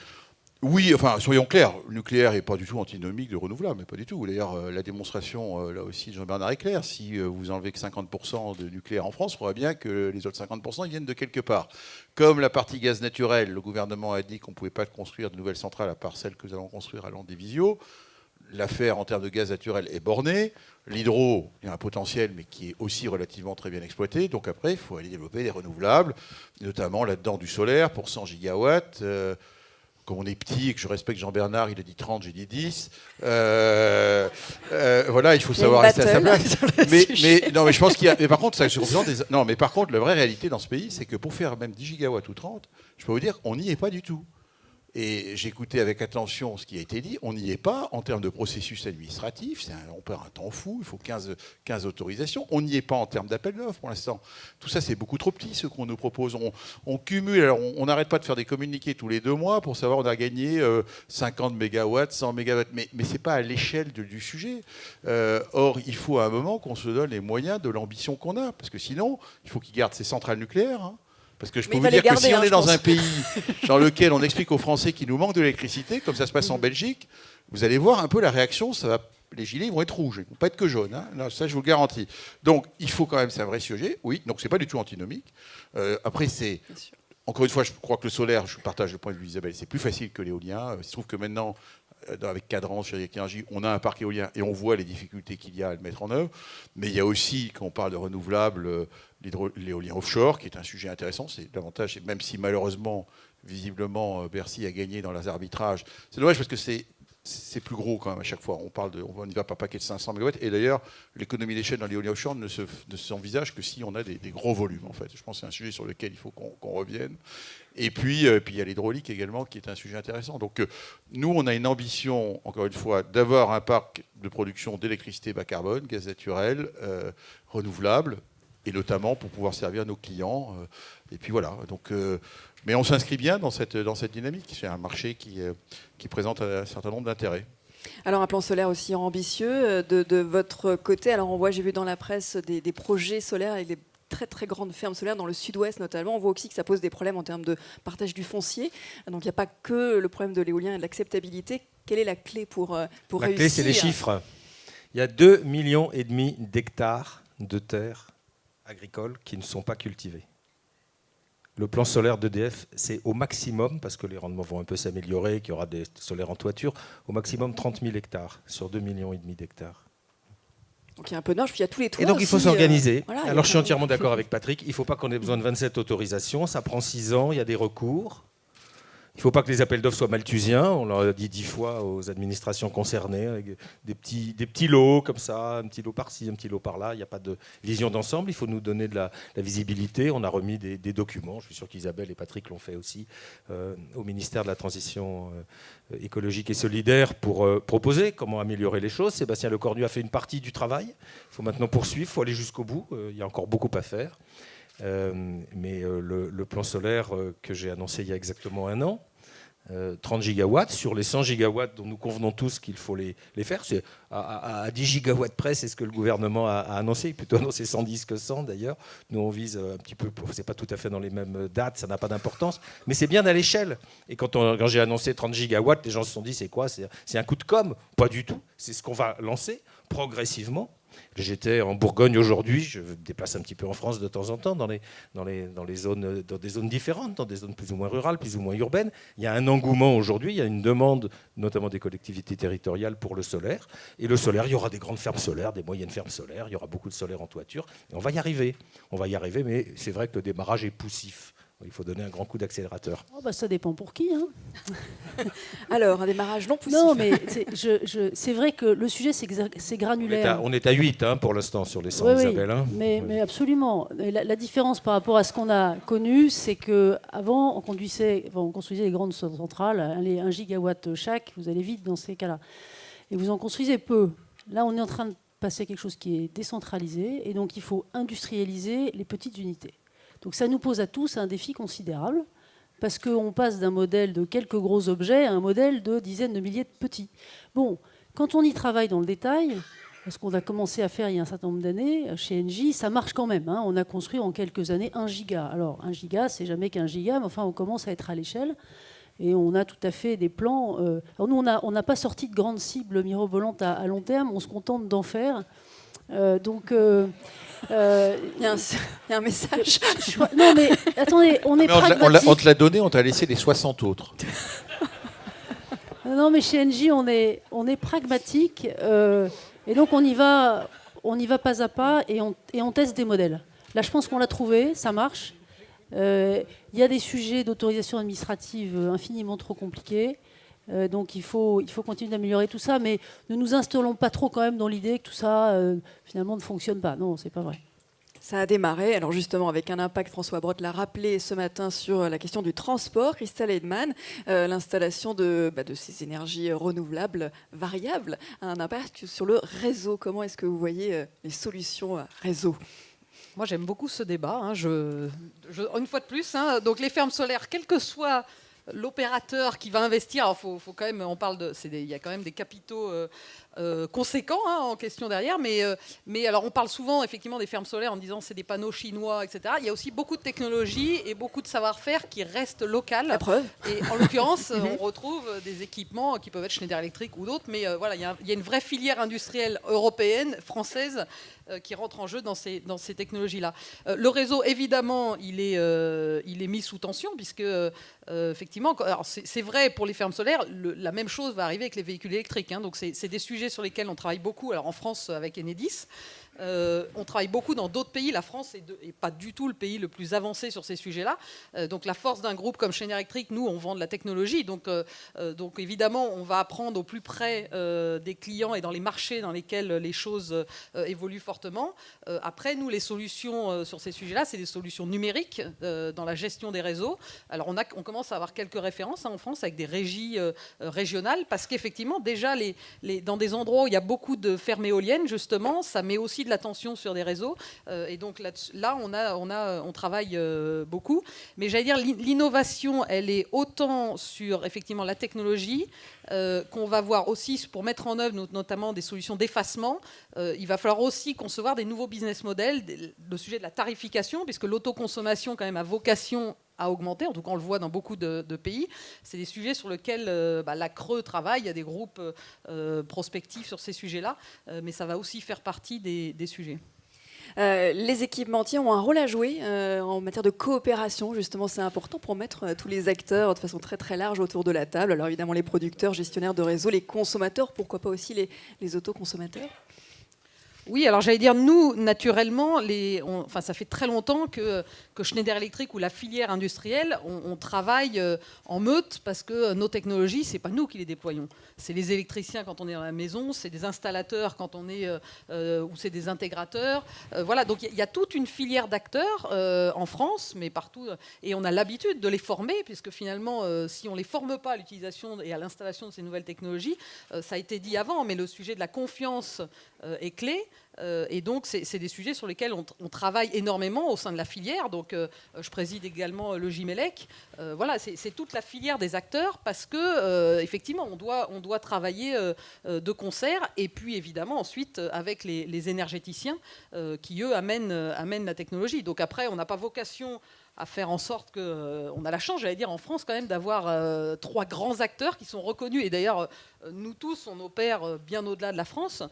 Oui, enfin, soyons clairs, le nucléaire n'est pas du tout antinomique de renouvelable, mais pas du tout. D'ailleurs, la démonstration, là aussi, Jean-Bernard est clair. Si vous enlevez que 50% de nucléaire en France, il faudra bien que les autres 50% ils viennent de quelque part. Comme la partie gaz naturel, le gouvernement a dit qu'on ne pouvait pas construire de nouvelles centrales à part celles que nous allons construire à Landévisio. L'affaire en termes de gaz naturel est bornée. L'hydro, il y a un potentiel, mais qui est aussi relativement très bien exploité. Donc après, il faut aller développer des renouvelables, notamment là-dedans du solaire pour 100 gigawatts. Comme on est petit et que je respecte Jean-Bernard, il a dit 30, j'ai dit 10. Voilà, il faut savoir rester à sa place. Non, mais je pense qu'il y a. Mais par contre, ça représente des. Non, mais par contre, la vraie réalité dans ce pays, c'est que pour faire même 10 gigawatts ou 30, je peux vous dire qu'on n'y est pas du tout. Et j'écoutais avec attention ce qui a été dit. On n'y est pas en termes de processus administratif. On perd un temps fou. Il faut 15 autorisations. On n'y est pas en termes d'appel d'offres pour l'instant. Tout ça, c'est beaucoup trop petit, ce qu'on nous propose. On cumule. Alors, on n'arrête pas de faire des communiqués tous les 2 mois pour savoir on a gagné 50 mégawatts, 100 mégawatts. Mais ce n'est pas à l'échelle du sujet. Or, il faut à un moment qu'on se donne les moyens de l'ambition qu'on a. Parce que sinon, il faut qu'ils gardent ces centrales nucléaires. Hein. Parce que je peux vous dire que si on est dans un pays dans lequel on explique aux Français qu'il nous manque de l'électricité, comme ça se passe en Belgique, vous allez voir un peu la réaction. Les gilets vont être rouges, ils ne vont pas être que jaunes. Hein. Non, ça, je vous le garantis. Donc, il faut quand même, c'est un vrai sujet. Oui, donc ce n'est pas du tout antinomique. Après, c'est... Encore une fois, je crois que le solaire, je partage le point de vue d'Isabelle, c'est plus facile que l'éolien. Il se trouve que maintenant, avec Cadran, chez Direct Énergie, on a un parc éolien et on voit les difficultés qu'il y a à le mettre en œuvre. Mais il y a aussi, quand on parle de renouvelables, l'éolien offshore, qui est un sujet intéressant. C'est davantage, même si malheureusement, visiblement, Bercy a gagné dans les arbitrages. C'est dommage parce que c'est plus gros quand même à chaque fois. On y va par paquet de 500 MW. Et d'ailleurs, l'économie d'échelle dans l'éolien offshore ne s'envisage que si on a des gros volumes, en fait. Je pense que c'est un sujet sur lequel il faut qu'on revienne. Et puis, il y a l'hydraulique également, qui est un sujet intéressant. Donc, nous, on a une ambition, encore une fois, d'avoir un parc de production d'électricité bas carbone, gaz naturel, renouvelable, et notamment pour pouvoir servir nos clients. Et puis voilà. Donc, mais on s'inscrit bien dans cette dynamique. C'est un marché qui présente un certain nombre d'intérêts. Alors un plan solaire aussi ambitieux de votre côté. Alors on voit, j'ai vu dans la presse des projets solaires avec des très très grandes fermes solaires dans le sud-ouest notamment. On voit aussi que ça pose des problèmes en termes de partage du foncier. Donc il n'y a pas que le problème de l'éolien et de l'acceptabilité. Quelle est la clé pour réussir ? La clé, c'est les chiffres. Il y a 2,5 millions d'hectares de terres agricoles qui ne sont pas cultivées. Le plan solaire d'EDF, c'est au maximum, parce que les rendements vont un peu s'améliorer, qu'il y aura des solaires en toiture, au maximum 30 000 hectares sur 2,5 millions d'hectares. Donc il y a un peu de marge, puis il y a tous les toits. Et donc il faut aussi, s'organiser. voilà, Alors je suis entièrement d'accord avec Patrick, il ne faut pas qu'on ait besoin de 27 autorisations, ça prend 6 ans, il y a des recours. Il ne faut pas que les appels d'offres soient malthusiens, on l'a dit 10 fois aux administrations concernées, avec des petits lots comme ça, un petit lot par-ci, un petit lot par-là, il n'y a pas de vision d'ensemble, il faut nous donner de la visibilité. On a remis des documents, je suis sûr qu'Isabelle et Patrick l'ont fait aussi, au ministère de la Transition écologique et solidaire pour proposer comment améliorer les choses. Sébastien Lecornu a fait une partie du travail, il faut maintenant poursuivre, il faut aller jusqu'au bout, il y a encore beaucoup à faire. Mais le plan solaire que j'ai annoncé il y a exactement 1 an, 30 gigawatts, sur les 100 gigawatts dont nous convenons tous qu'il faut les faire, c'est à 10 gigawatts près, c'est ce que le gouvernement a annoncé, il a plutôt annoncé 110 que 100 d'ailleurs. Nous on vise un petit peu, c'est pas tout à fait dans les mêmes dates, ça n'a pas d'importance, mais c'est bien à l'échelle. Et quand j'ai annoncé 30 gigawatts, les gens se sont dit c'est quoi, c'est un coup de com'? Pas du tout, c'est ce qu'on va lancer progressivement. J'étais en Bourgogne aujourd'hui, je me déplace un petit peu en France de temps en temps, dans des zones différentes, dans des zones plus ou moins rurales, plus ou moins urbaines. Il y a un engouement aujourd'hui, il y a une demande, notamment des collectivités territoriales, pour le solaire. Et le solaire, il y aura des grandes fermes solaires, des moyennes fermes solaires, il y aura beaucoup de solaire en toiture. Et on va y arriver, mais c'est vrai que le démarrage est poussif. Il faut donner un grand coup d'accélérateur. Oh ça dépend pour qui. Hein. Alors, un démarrage non poussif. Non, mais c'est vrai que le sujet, c'est granulaire. On est à 8 pour l'instant sur les 100, oui, Isabelle. Hein. Mais absolument. La différence par rapport à ce qu'on a connu, c'est qu'avant, on construisait les grandes centrales, 1 gigawatt chaque, vous allez vite dans ces cas-là. Et vous en construisez peu. Là, on est en train de passer à quelque chose qui est décentralisé, et donc il faut industrialiser les petites unités. Donc ça nous pose à tous un défi considérable, parce qu'on passe d'un modèle de quelques gros objets à un modèle de dizaines de milliers de petits. Bon, quand on y travaille dans le détail, ce qu'on a commencé à faire il y a un certain nombre d'années, chez Engie, ça marche quand même. Hein. On a construit en quelques années 1 giga. Alors 1 giga, c'est jamais qu'1 giga, mais enfin on commence à être à l'échelle. Et on a tout à fait des plans. Alors nous, on n'a pas sorti de grandes cibles mirobolantes à long terme, on se contente d'en faire. Il y a un message. Non, mais attendez, on est pragmatique. On te l'a donné, on t'a laissé les 60 autres. Non, mais chez Engie, on est pragmatique. Et donc, on y va pas à pas et on teste des modèles. Là, je pense qu'on l'a trouvé, ça marche. Il y a des sujets d'autorisation administrative infiniment trop compliqués. Donc il faut continuer d'améliorer tout ça, mais ne nous installons pas trop quand même dans l'idée que tout ça finalement ne fonctionne pas. Non, c'est pas vrai. Ça a démarré, alors justement avec un impact, François Brotte l'a rappelé ce matin sur la question du transport, Christelle Hedman, l'installation de ces énergies renouvelables variables a un impact sur le réseau. Comment est-ce que vous voyez les solutions réseau ? Moi, j'aime beaucoup ce débat. Hein. Une fois de plus, hein, donc les fermes solaires, quel que soit l'opérateur qui va investir, alors faut quand même, il y a quand même des capitaux conséquents en question derrière, mais alors on parle souvent effectivement des fermes solaires en disant c'est des panneaux chinois, etc. Il y a aussi beaucoup de technologies et beaucoup de savoir-faire qui restent local. La preuve. Et en l'occurrence, on retrouve des équipements qui peuvent être Schneider Electric ou d'autres, mais voilà, il y a une vraie filière industrielle européenne, française, qui rentre en jeu dans ces technologies-là. Le réseau, évidemment, il est mis sous tension, puisque effectivement, alors c'est vrai pour les fermes solaires, la même chose va arriver avec les véhicules électriques. Hein, donc c'est des sujets sur lesquels on travaille beaucoup. Alors en France, avec Enedis, on travaille beaucoup dans d'autres pays. La France n'est pas du tout le pays le plus avancé sur ces sujets-là. Donc la force d'un groupe comme Schneider Electric, nous, on vend de la technologie. Donc évidemment, on va apprendre au plus près des clients et dans les marchés dans lesquels les choses évoluent fortement. Après, nous, les solutions sur ces sujets-là, c'est des solutions numériques dans la gestion des réseaux. Alors on commence à avoir quelques références en France avec des régies régionales, parce qu'effectivement, déjà, dans des des endroits où il y a beaucoup de fermes éoliennes, justement, ça met aussi de la tension sur des réseaux. Et donc là, on travaille beaucoup. Mais j'allais dire, l'innovation, elle est autant sur effectivement la technologie qu'on va voir aussi pour mettre en œuvre notamment des solutions d'effacement. Il va falloir aussi concevoir des nouveaux business models, le sujet de la tarification, puisque l'autoconsommation quand même a vocation à augmenter, en tout cas on le voit dans beaucoup de pays. C'est des sujets sur lesquels la Creux travaille, il y a des groupes prospectifs sur ces sujets-là, mais ça va aussi faire partie des sujets. Les équipementiers ont un rôle à jouer en matière de coopération. Justement, c'est important pour mettre tous les acteurs de façon très très large autour de la table. Alors évidemment, les producteurs, gestionnaires de réseau, les consommateurs, pourquoi pas aussi les autoconsommateurs. Oui, alors j'allais dire, nous, naturellement, ça fait très longtemps que Schneider Electric ou la filière industrielle, on travaille en meute parce que nos technologies, ce n'est pas nous qui les déployons. C'est les électriciens quand on est dans la maison, c'est des installateurs quand on est, ou c'est des intégrateurs. Voilà, donc il y a toute une filière d'acteurs en France, mais partout. Et on a l'habitude de les former, puisque finalement, si on ne les forme pas à l'utilisation et à l'installation de ces nouvelles technologies, ça a été dit avant, mais le sujet de la confiance est clé. Et donc, c'est des sujets sur lesquels on travaille énormément au sein de la filière. Donc, je préside également le Gimelec. Voilà, c'est toute la filière des acteurs parce que, effectivement, on doit travailler de concert. Et puis, évidemment, ensuite, avec les énergéticiens qui, eux, amènent la technologie. Donc, après, on n'a pas vocation à faire en sorte que... on a la chance, j'allais dire, en France, quand même, d'avoir 3 grands acteurs qui sont reconnus. Et d'ailleurs, nous tous, on opère bien au-delà de la France.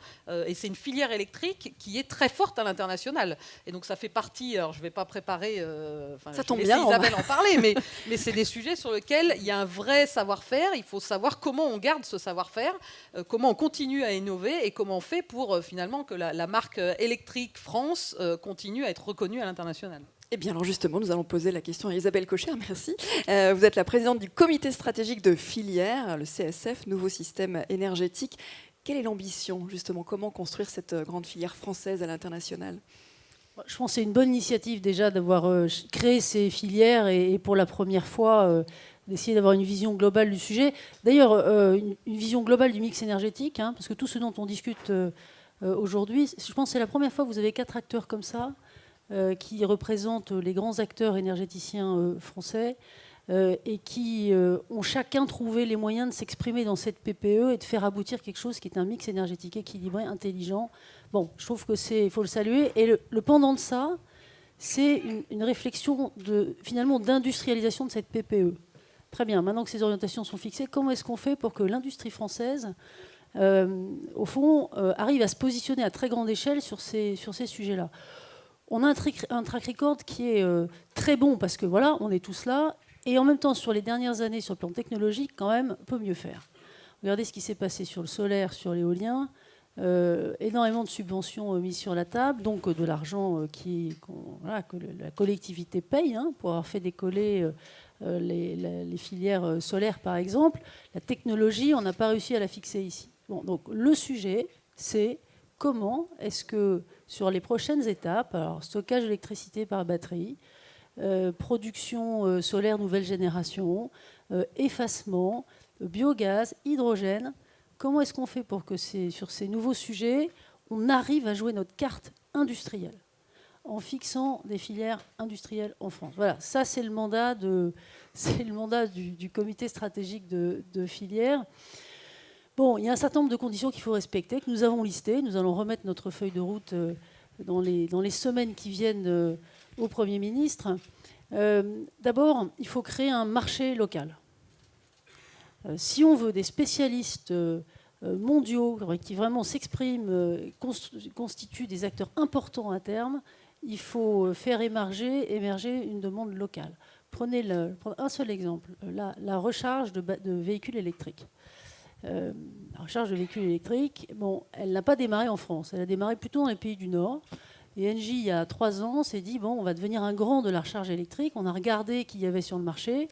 Et c'est une filière électrique qui est très forte à l'international. Et donc, ça fait partie... Alors, je ne vais pas préparer... ça tombe bien. Isabelle en parler, mais c'est des sujets sur lesquels il y a un vrai savoir-faire. Il faut savoir comment on garde ce savoir-faire, comment on continue à innover et comment on fait pour, finalement, que la marque électrique France continue à être reconnue à l'international. Eh bien, alors justement, nous allons poser la question à Isabelle Cocher, merci. Vous êtes la présidente du comité stratégique de filière, le CSF, nouveau système énergétique. Quelle est l'ambition, justement? Comment construire cette grande filière française à l'international? Je pense que c'est une bonne initiative déjà d'avoir créé ces filières et pour la première fois d'essayer d'avoir une vision globale du sujet. D'ailleurs, une vision globale du mix énergétique, hein, parce que tout ce dont on discute aujourd'hui, je pense que c'est la première fois que vous avez 4 acteurs comme ça, qui représentent les grands acteurs énergéticiens français et qui ont chacun trouvé les moyens de s'exprimer dans cette PPE et de faire aboutir quelque chose qui est un mix énergétique équilibré, intelligent. Bon, je trouve qu'il faut le saluer. Et le pendant de ça, c'est une réflexion finalement d'industrialisation de cette PPE. Très bien, maintenant que ces orientations sont fixées, comment est-ce qu'on fait pour que l'industrie française, au fond, arrive à se positionner à très grande échelle sur ces sujets-là? On a un track record qui est très bon parce que voilà, on est tous là. Et en même temps, sur les dernières années, sur le plan technologique, quand même, on peut mieux faire. Regardez ce qui s'est passé sur le solaire, sur l'éolien. Énormément de subventions mises sur la table, donc de l'argent que la collectivité paye pour avoir fait décoller les filières solaires, par exemple. La technologie, on n'a pas réussi à la fixer ici. Bon, donc le sujet, c'est comment est-ce que sur les prochaines étapes, alors stockage d'électricité par batterie, production solaire nouvelle génération, effacement, biogaz, hydrogène, comment est-ce qu'on fait pour que sur ces nouveaux sujets, on arrive à jouer notre carte industrielle en fixant des filières industrielles en France? Voilà, ça c'est le mandat du comité stratégique de filière. Bon, il y a un certain nombre de conditions qu'il faut respecter, que nous avons listées. Nous allons remettre notre feuille de route dans les semaines qui viennent au Premier ministre. D'abord, il faut créer un marché local. Si on veut des spécialistes mondiaux qui vraiment s'expriment, constituent des acteurs importants à terme, il faut faire émerger une demande locale. Prenez un seul exemple, la recharge de véhicules électriques. La recharge de véhicules électriques, bon, elle n'a pas démarré en France, elle a démarré plutôt dans les pays du Nord. Et Engie, il y a 3 ans, s'est dit, bon, on va devenir un grand de la recharge électrique. On a regardé qu'il y avait sur le marché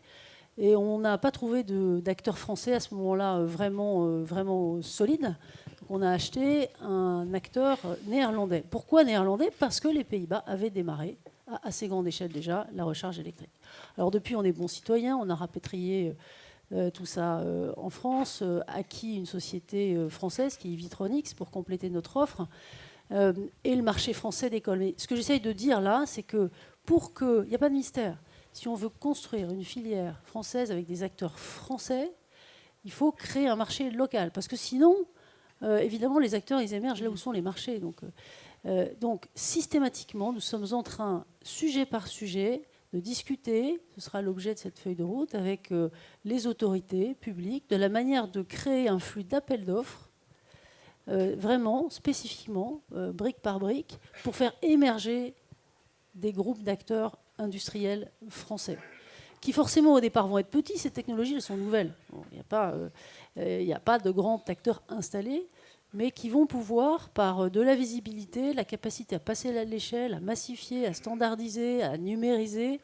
et on n'a pas trouvé d'acteurs français à ce moment-là vraiment solide. Donc on a acheté un acteur néerlandais. Pourquoi néerlandais? Parce que les Pays-Bas avaient démarré à assez grande échelle déjà la recharge électrique. Alors depuis, on est bons citoyens, on a rapatrié tout ça en France, acquis une société française qui est Vitronix pour compléter notre offre, et le marché français décolle. Mais ce que j'essaye de dire là, c'est que il n'y a pas de mystère. Si on veut construire une filière française avec des acteurs français, il faut créer un marché local. Parce que sinon, évidemment, les acteurs, ils émergent là où sont les marchés. Donc systématiquement, nous sommes en train, sujet par sujet, de discuter, ce sera l'objet de cette feuille de route, avec les autorités publiques, de la manière de créer un flux d'appels d'offres, vraiment, spécifiquement, brique par brique, pour faire émerger des groupes d'acteurs industriels français, qui forcément au départ vont être petits. Ces technologies, elles sont nouvelles. Il n'y a pas de grands acteurs installés, mais qui vont pouvoir, par de la visibilité, la capacité à passer à l'échelle, à massifier, à standardiser, à numériser,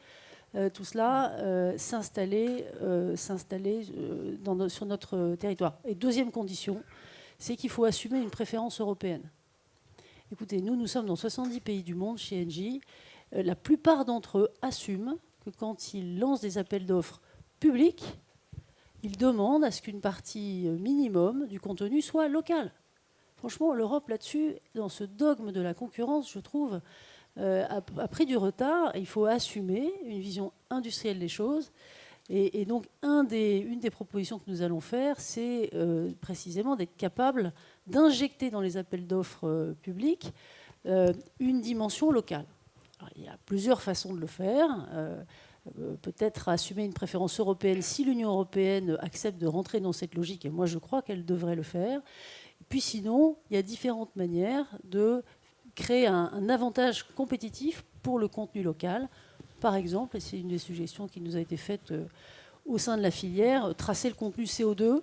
tout cela, s'installer sur notre territoire. Et deuxième condition, c'est qu'il faut assumer une préférence européenne. Écoutez, nous sommes dans 70 pays du monde chez Engie. La plupart d'entre eux assument que quand ils lancent des appels d'offres publics, ils demandent à ce qu'une partie minimum du contenu soit locale. Franchement, l'Europe, là-dessus, dans ce dogme de la concurrence, je trouve, a pris du retard. Il faut assumer une vision industrielle des choses. Et donc, une des propositions que nous allons faire, c'est précisément d'être capable d'injecter dans les appels d'offres publics une dimension locale. Alors, il y a plusieurs façons de le faire. Peut-être assumer une préférence européenne si l'Union européenne accepte de rentrer dans cette logique, et moi je crois qu'elle devrait le faire. Et puis sinon, il y a différentes manières de créer un avantage compétitif pour le contenu local. Par exemple, et c'est une des suggestions qui nous a été faite au sein de la filière, tracer le contenu CO2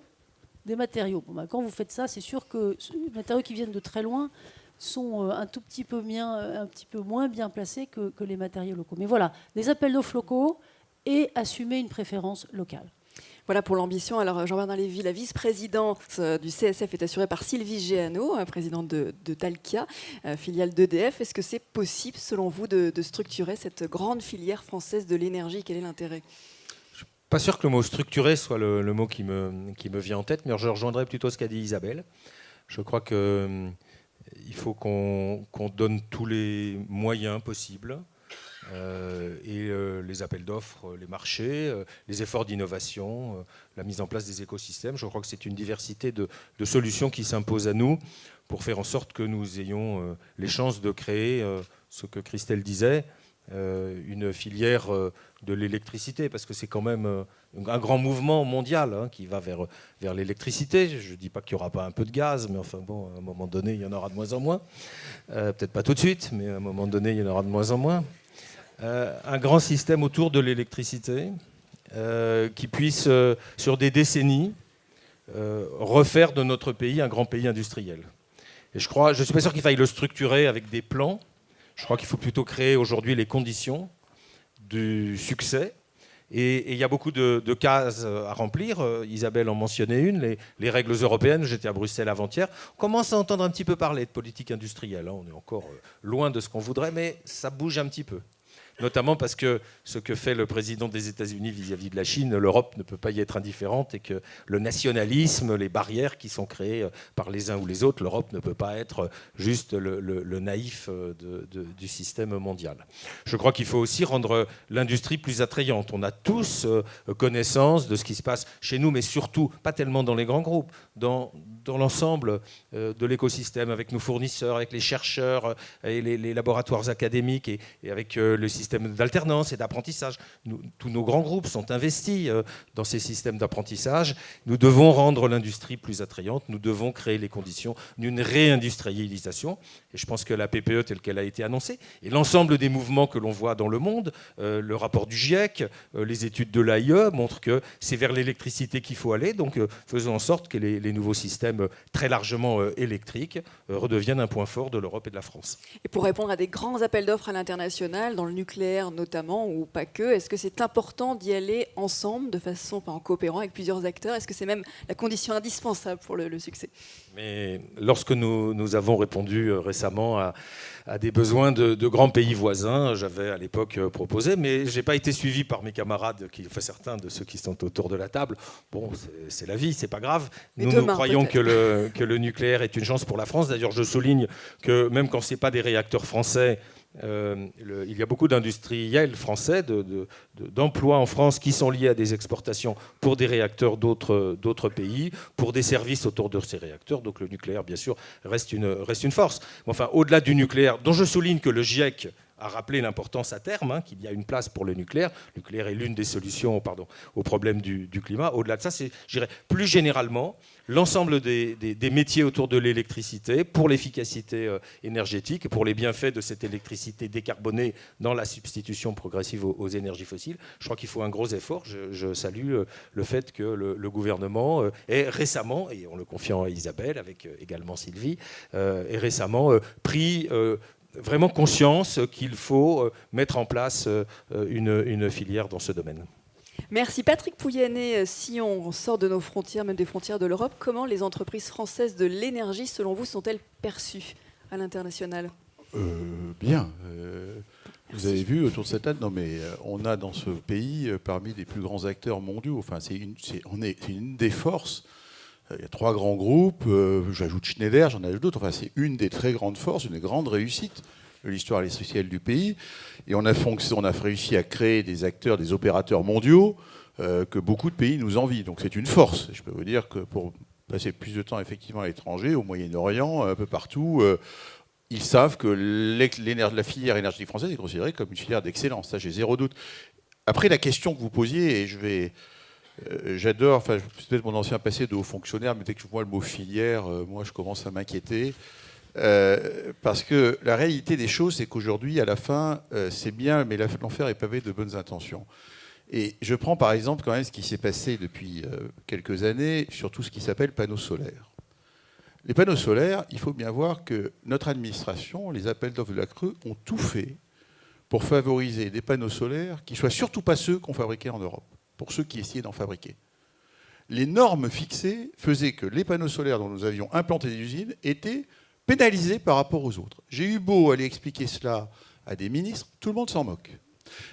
des matériaux. Quand vous faites ça, c'est sûr que les matériaux qui viennent de très loin sont un petit peu moins bien placés que les matériaux locaux. Mais voilà, des appels d'offres locaux et assumer une préférence locale. Voilà pour l'ambition. Alors Jean-Bernard Lévy, la vice-présidence du CSF est assurée par Sylvie Géano, présidente de Dalkia, filiale d'EDF. Est-ce que c'est possible, selon vous, de structurer cette grande filière française de l'énergie? Quel est l'intérêt? Je ne suis pas sûr que le mot structuré soit le mot qui me vient en tête, mais je rejoindrai plutôt ce qu'a dit Isabelle. Je crois qu'il faut qu'on donne tous les moyens possibles. Les appels d'offres, les marchés, les efforts d'innovation, la mise en place des écosystèmes. Je crois que c'est une diversité de solutions qui s'imposent à nous pour faire en sorte que nous ayons les chances de créer ce que Christelle disait, une filière de l'électricité, parce que c'est quand même un grand mouvement mondial qui va vers l'électricité. Je ne dis pas qu'il n'y aura pas un peu de gaz, mais enfin bon, à un moment donné, il y en aura de moins en moins. Peut-être pas tout de suite, mais à un moment donné, il y en aura de moins en moins. Un grand système autour de l'électricité qui puisse, sur des décennies, refaire de notre pays un grand pays industriel. Et je ne suis pas sûr qu'il faille le structurer avec des plans. Je crois qu'il faut plutôt créer aujourd'hui les conditions du succès. Et il y a beaucoup de cases à remplir. Isabelle en mentionnait une, les règles européennes. J'étais à Bruxelles avant-hier. On commence à entendre un petit peu parler de politique industrielle. On est encore loin de ce qu'on voudrait, mais ça bouge un petit peu. Notamment parce que ce que fait le président des États-Unis vis-à-vis de la Chine, l'Europe ne peut pas y être indifférente, et que le nationalisme, les barrières qui sont créées par les uns ou les autres, l'Europe ne peut pas être juste le naïf du système mondial. Je crois qu'il faut aussi rendre l'industrie plus attrayante. On a tous connaissance de ce qui se passe chez nous, mais surtout, pas tellement dans les grands groupes, dans l'ensemble de l'écosystème, avec nos fournisseurs, avec les chercheurs et les laboratoires académiques, et avec le système d'alternance et d'apprentissage. Tous nos grands groupes sont investis dans ces systèmes d'apprentissage. Nous devons rendre l'industrie plus attrayante. Nous devons créer les conditions d'une réindustrialisation. Et je pense que la PPE, telle qu'elle a été annoncée, et l'ensemble des mouvements que l'on voit dans le monde, le rapport du GIEC, les études de l'AIE montrent que c'est vers l'électricité qu'il faut aller. Donc faisons en sorte que les nouveaux systèmes très largement électriques redeviennent un point fort de l'Europe et de la France. Et pour répondre à des grands appels d'offres à l'international, dans le nucléaire, nucléaire notamment, ou pas que. Est-ce que c'est important d'y aller ensemble, de façon, en coopérant avec plusieurs acteurs? Est-ce que c'est même la condition indispensable pour le succès? Mais lorsque nous avons répondu récemment à des besoins de grands pays voisins, j'avais à l'époque proposé, mais je n'ai pas été suivi par mes camarades, certains de ceux qui sont autour de la table. Bon, c'est la vie, c'est pas grave. Nous croyons que le nucléaire est une chance pour la France. D'ailleurs, je souligne que même quand ce n'est pas des réacteurs français, il y a beaucoup d'industriels français, d'emplois en France qui sont liés à des exportations pour des réacteurs d'autres pays, pour des services autour de ces réacteurs. Donc le nucléaire, bien sûr, reste une force. Enfin, au-delà du nucléaire, dont je souligne que le GIEC a rappelé l'importance à terme, qu'il y a une place pour le nucléaire. Le nucléaire est l'une des solutions au problème du climat. Au-delà de ça, c'est, je dirais, plus généralement, l'ensemble des métiers autour de l'électricité, pour l'efficacité énergétique, pour les bienfaits de cette électricité décarbonée dans la substitution progressive aux énergies fossiles. Je crois qu'il faut un gros effort. Je salue le fait que le gouvernement ait récemment, et en le confiant à Isabelle, avec également Sylvie, ait récemment pris vraiment conscience qu'il faut mettre en place une filière dans ce domaine. Merci. Patrick Pouyanné, si on sort de nos frontières, même des frontières de l'Europe, comment les entreprises françaises de l'énergie, selon vous, sont-elles perçues à l'international ? Bien. Vous avez vu autour de cette table, on a dans ce pays parmi les plus grands acteurs mondiaux. Enfin, c'est une des forces. Il y a 3 grands groupes, j'ajoute Schneider, j'en ajoute d'autres. Enfin, c'est une des très grandes forces, une des grandes réussites de l'histoire industrielle du pays. Et on a réussi à créer des acteurs, des opérateurs mondiaux que beaucoup de pays nous envient. Donc c'est une force. Je peux vous dire que pour passer plus de temps effectivement à l'étranger, au Moyen-Orient, un peu partout, ils savent que la filière énergétique française est considérée comme une filière d'excellence. Ça, j'ai zéro doute. Après, la question que vous posiez, et j'adore, peut-être mon ancien passé de haut fonctionnaire, mais dès que je vois le mot filière, moi je commence à m'inquiéter. Parce que la réalité des choses, c'est qu'aujourd'hui, à la fin, c'est bien, mais l'enfer est pavé de bonnes intentions. Et je prends par exemple quand même ce qui s'est passé depuis quelques années sur tout ce qui s'appelle panneaux solaires. Les panneaux solaires, il faut bien voir que notre administration, les appels d'offres de la CRE, ont tout fait pour favoriser des panneaux solaires qui ne soient surtout pas ceux qu'on fabriquait en Europe, pour ceux qui essayaient d'en fabriquer. Les normes fixées faisaient que les panneaux solaires dont nous avions implanté des usines étaient pénalisés par rapport aux autres. J'ai eu beau aller expliquer cela à des ministres, tout le monde s'en moque.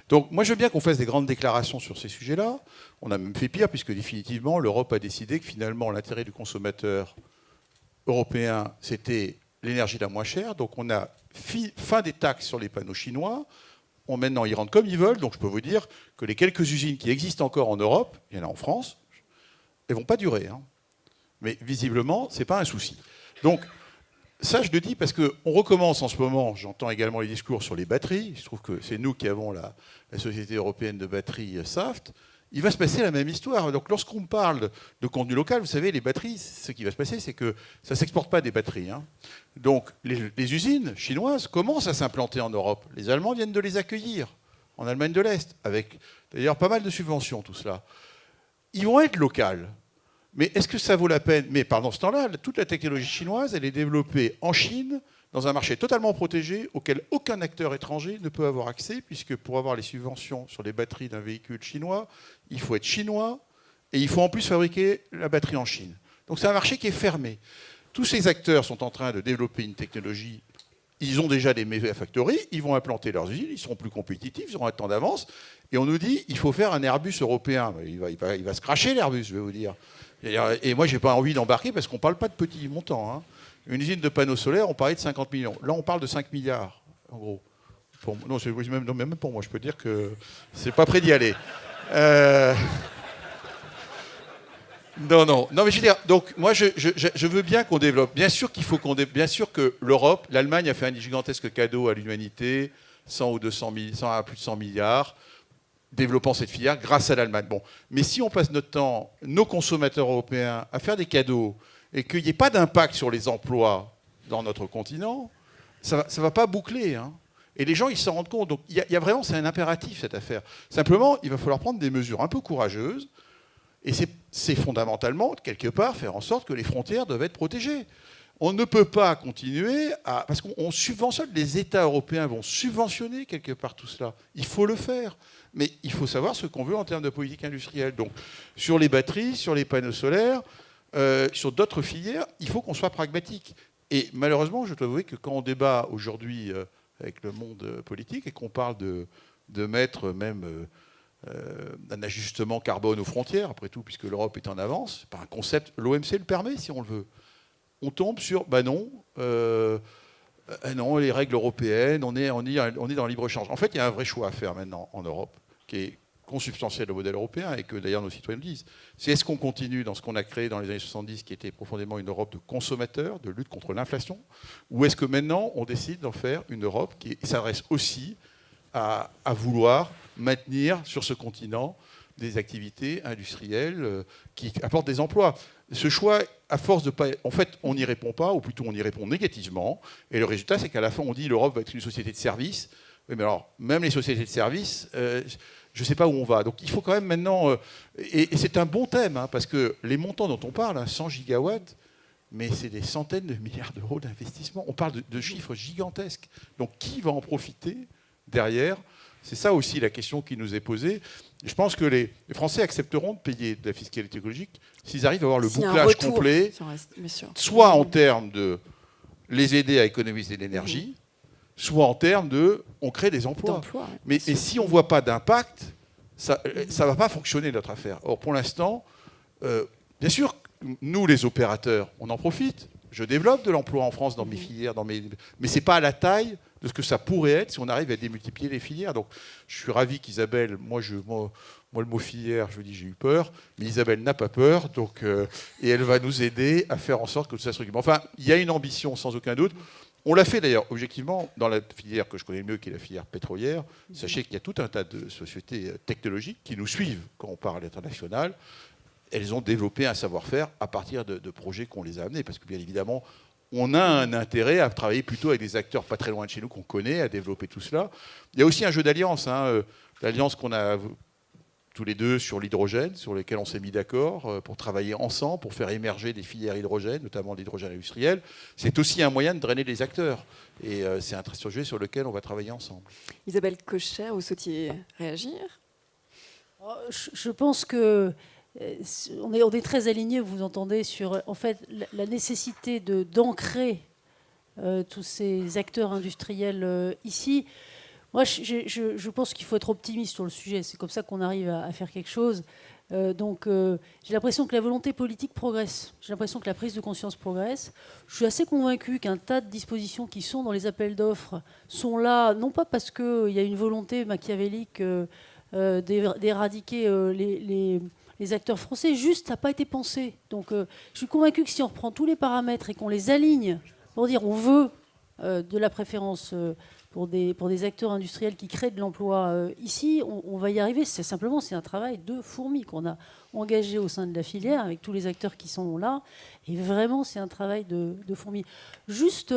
Donc moi je veux bien qu'on fasse des grandes déclarations sur ces sujets-là. On a même fait pire puisque définitivement l'Europe a décidé que finalement l'intérêt du consommateur européen c'était l'énergie la moins chère. Donc on a fin des taxes sur les panneaux chinois. Maintenant ils rentrent comme ils veulent. Donc je peux vous dire que les quelques usines qui existent encore en Europe, il y en a en France, elles ne vont pas durer. Mais visiblement ce n'est pas un souci. Donc ça, je le dis parce qu'on recommence en ce moment, j'entends également les discours sur les batteries, je trouve que c'est nous qui avons la Société européenne de batteries SAFT, il va se passer la même histoire. Donc lorsqu'on parle de contenu local, vous savez, les batteries, ce qui va se passer, c'est que ça ne s'exporte pas des batteries. Donc les usines chinoises commencent à s'implanter en Europe. Les Allemands viennent de les accueillir, en Allemagne de l'Est, avec d'ailleurs pas mal de subventions, tout cela. Ils vont être locales. Mais est-ce que ça vaut la peine? Mais pendant ce temps-là, toute la technologie chinoise, elle est développée en Chine, dans un marché totalement protégé, auquel aucun acteur étranger ne peut avoir accès, puisque pour avoir les subventions sur les batteries d'un véhicule chinois, il faut être chinois, et il faut en plus fabriquer la batterie en Chine. Donc c'est un marché qui est fermé. Tous ces acteurs sont en train de développer une technologie. Ils ont déjà des megafactories, ils vont implanter leurs usines, ils seront plus compétitifs, ils auront un temps d'avance. Et on nous dit, il faut faire un Airbus européen. Il va se cracher l'Airbus, je vais vous dire. Et moi, je n'ai pas envie d'embarquer parce qu'on ne parle pas de petits montants. Une usine de panneaux solaires, on parlait de 50 millions. Là, on parle de 5 milliards, en gros. Même pour moi, je peux dire que c'est pas près d'y aller. Non, mais je veux dire, donc moi, je veux bien qu'on développe. Bien sûr qu'il faut bien sûr que l'Europe, l'Allemagne a fait un gigantesque cadeau à l'humanité, 100 ou 200 100 à plus de 100 milliards. Développant cette filière grâce à l'Allemagne. Bon. Mais si on passe notre temps, nos consommateurs européens, à faire des cadeaux et qu'il n'y ait pas d'impact sur les emplois dans notre continent, ça ne va pas boucler. Et les gens, ils s'en rendent compte. Donc il y a vraiment, c'est un impératif cette affaire. Simplement, il va falloir prendre des mesures un peu courageuses. Et c'est fondamentalement, quelque part, faire en sorte que les frontières doivent être protégées. On ne peut pas continuer à... Parce qu'on subventionne, les États européens vont subventionner quelque part tout cela. Il faut le faire. Mais il faut savoir ce qu'on veut en termes de politique industrielle. Donc, sur les batteries, sur les panneaux solaires, sur d'autres filières, il faut qu'on soit pragmatique. Et malheureusement, je dois avouer que quand on débat aujourd'hui avec le monde politique et qu'on parle de mettre même un ajustement carbone aux frontières, après tout, puisque l'Europe est en avance, c'est pas un concept, l'OMC le permet si on le veut. On tombe sur, non, les règles européennes, on est dans le libre-échange. En fait, il y a un vrai choix à faire maintenant en Europe, qui est consubstantiel au modèle européen, et que d'ailleurs nos citoyens le disent. C'est est-ce qu'on continue dans ce qu'on a créé dans les années 70, qui était profondément une Europe de consommateurs, de lutte contre l'inflation, ou est-ce que maintenant on décide d'en faire une Europe qui s'adresse aussi à vouloir maintenir sur ce continent des activités industrielles qui apportent des emplois. Ce choix, à force de pas... En fait, on n'y répond pas, ou plutôt on y répond négativement, et le résultat, c'est qu'à la fin, on dit l'Europe va être une société de services. Oui, mais alors, même les sociétés de services, je ne sais pas où on va. Donc il faut quand même maintenant... et c'est un bon thème, hein, parce que les montants dont on parle, 100 gigawatts, mais c'est des centaines de milliards d'euros d'investissement. On parle de chiffres gigantesques. Donc qui va en profiter derrière? C'est ça aussi la question qui nous est posée. Je pense que les Français accepteront de payer de la fiscalité écologique s'ils arrivent à avoir le bouclage complet, soit en termes de les aider à économiser de l'énergie, soit en termes de on crée des emplois. Mais si on ne voit pas d'impact, ça ne va pas fonctionner notre affaire. Or, pour l'instant, bien sûr, nous, les opérateurs, on en profite. Je développe de l'emploi en France dans mes filières, mais ce n'est pas à la taille de ce que ça pourrait être si on arrive à démultiplier les filières. Donc, je suis ravi qu'Isabelle, moi, le mot filière, je vous dis, j'ai eu peur, mais Isabelle n'a pas peur, donc, et elle va nous aider à faire en sorte que tout ça se structure. Enfin, il y a une ambition, sans aucun doute. On l'a fait d'ailleurs, objectivement, dans la filière que je connais le mieux, qui est la filière pétrolière. Sachez qu'il y a tout un tas de sociétés technologiques qui nous suivent quand on parle à l'international. Elles ont développé un savoir-faire à partir de projets qu'on les a amenés, parce que bien évidemment, on a un intérêt à travailler plutôt avec des acteurs pas très loin de chez nous qu'on connaît, à développer tout cela. Il y a aussi un jeu d'alliance, l'alliance qu'on a tous les deux sur l'hydrogène, sur lesquels on s'est mis d'accord pour travailler ensemble, pour faire émerger des filières hydrogène, notamment l'hydrogène industriel. C'est aussi un moyen de drainer les acteurs. Et c'est un sujet sur lequel on va travailler ensemble. Isabelle Kocher, vous souhaitiez réagir? Je pense que on est très alignés, vous entendez, sur en fait, la nécessité d'ancrer tous ces acteurs industriels ici. Moi, je pense qu'il faut être optimiste sur le sujet. C'est comme ça qu'on arrive à faire quelque chose. J'ai l'impression que la volonté politique progresse. J'ai l'impression que la prise de conscience progresse. Je suis assez convaincu qu'un tas de dispositions qui sont dans les appels d'offres sont là, non pas parce qu'il y a une volonté machiavélique d'éradiquer les acteurs français, juste ça n'a pas été pensé. Donc je suis convaincu que si on reprend tous les paramètres et qu'on les aligne pour dire on veut de la préférence pour des acteurs industriels qui créent de l'emploi ici, on va y arriver. C'est un travail de fourmi qu'on a engagé au sein de la filière avec tous les acteurs qui sont là. Et vraiment, c'est un travail de fourmi. Juste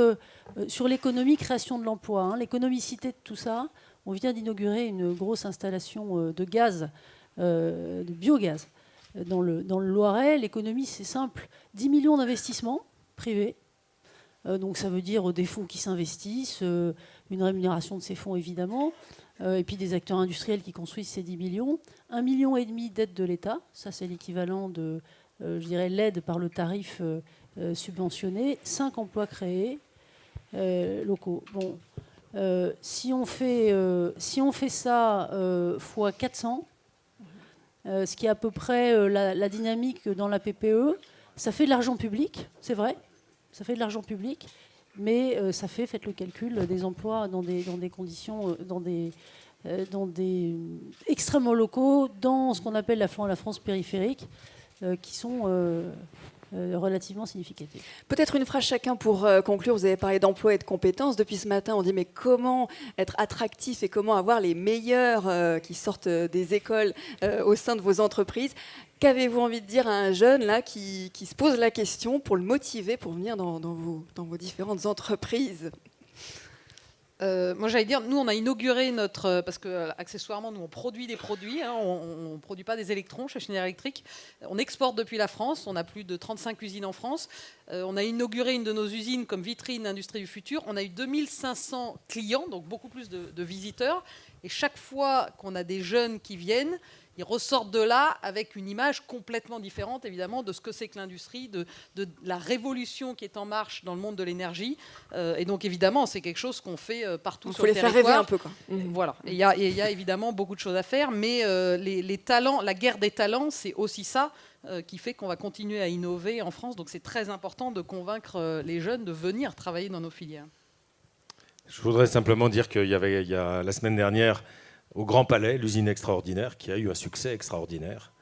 sur l'économie, création de l'emploi, l'économicité de tout ça, on vient d'inaugurer une grosse installation de gaz, de biogaz, dans le Loiret. L'économie, c'est simple. 10 millions d'investissements privés. Donc ça veut dire des fonds qui s'investissent, une rémunération de ces fonds évidemment, et puis des acteurs industriels qui construisent ces 10 millions. 1,5 million d'aides de l'État, ça c'est l'équivalent de, je dirais, l'aide par le tarif subventionné. 5 emplois créés locaux. Bon, si on fait ça fois 400, ce qui est à peu près la dynamique dans la PPE, ça fait de l'argent public, c'est vrai. Ça fait de l'argent public, mais ça fait, faites le calcul, des emplois dans des conditions, dans des extrêmement locaux, dans ce qu'on appelle la France périphérique, qui sont relativement significatifs. Peut-être une phrase chacun pour conclure. Vous avez parlé d'emploi et de compétences. Depuis ce matin, on dit mais comment être attractif et comment avoir les meilleurs qui sortent des écoles au sein de vos entreprises. Qu'avez-vous envie de dire à un jeune là, qui se pose la question pour le motiver pour venir dans vos différentes entreprises? Moi, j'allais dire, nous, on a inauguré notre... Parce que, accessoirement, nous, on produit des produits. Hein, on ne produit pas des électrons chez Schneider Electric. On exporte depuis la France. On a plus de 35 usines en France. On a inauguré une de nos usines comme vitrine Industrie du futur. On a eu 2500 clients, donc beaucoup plus de visiteurs. Et chaque fois qu'on a des jeunes qui viennent, ils ressortent de là avec une image complètement différente, évidemment, de ce que c'est que l'industrie, de la révolution qui est en marche dans le monde de l'énergie. Et donc, évidemment, c'est quelque chose qu'on fait partout sur le territoire. Il faut les faire rêver un peu, quoi. Voilà. Et il y a évidemment beaucoup de choses à faire, mais les talents, la guerre des talents, c'est aussi ça qui fait qu'on va continuer à innover en France. Donc, c'est très important de convaincre les jeunes de venir travailler dans nos filières. Je voudrais simplement dire qu'il y a la semaine dernière, au Grand Palais, l'usine extraordinaire, qui a eu un succès extraordinaire.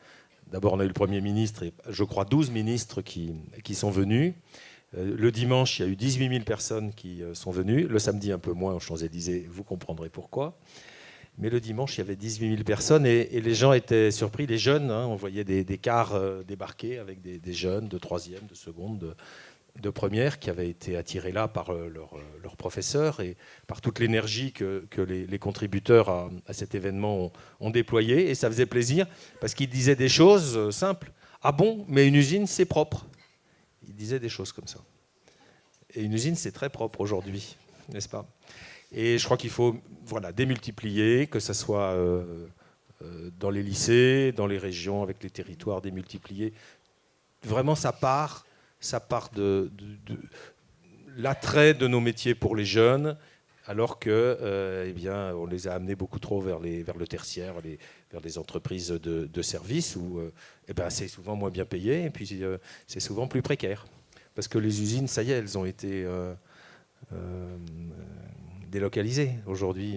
D'abord, on a eu le Premier ministre et, je crois, 12 ministres qui sont venus. Le dimanche, il y a eu 18 000 personnes qui sont venues. Le samedi, un peu moins, aux Champs-Élysées, vous comprendrez pourquoi. Mais le dimanche, il y avait 18 000 personnes et les gens étaient surpris. Les jeunes, hein, on voyait des cars débarquer avec des jeunes de 3e, de seconde, de première qui avaient été attirés là par leur professeur et par toute l'énergie que les contributeurs à cet événement ont déployé. Et ça faisait plaisir parce qu'ils disaient des choses simples. Ah bon, mais une usine, c'est propre. Ils disaient des choses comme ça. Et une usine, c'est très propre aujourd'hui, n'est-ce pas? Et je crois qu'il faut démultiplier, que ce soit dans les lycées, dans les régions, avec les territoires, démultiplier. Vraiment, ça part de l'attrait de nos métiers pour les jeunes, alors que, on les a amenés beaucoup trop vers le tertiaire, vers des entreprises de services où c'est souvent moins bien payé et puis c'est souvent plus précaire. Parce que les usines, ça y est, elles ont été délocalisées. Aujourd'hui,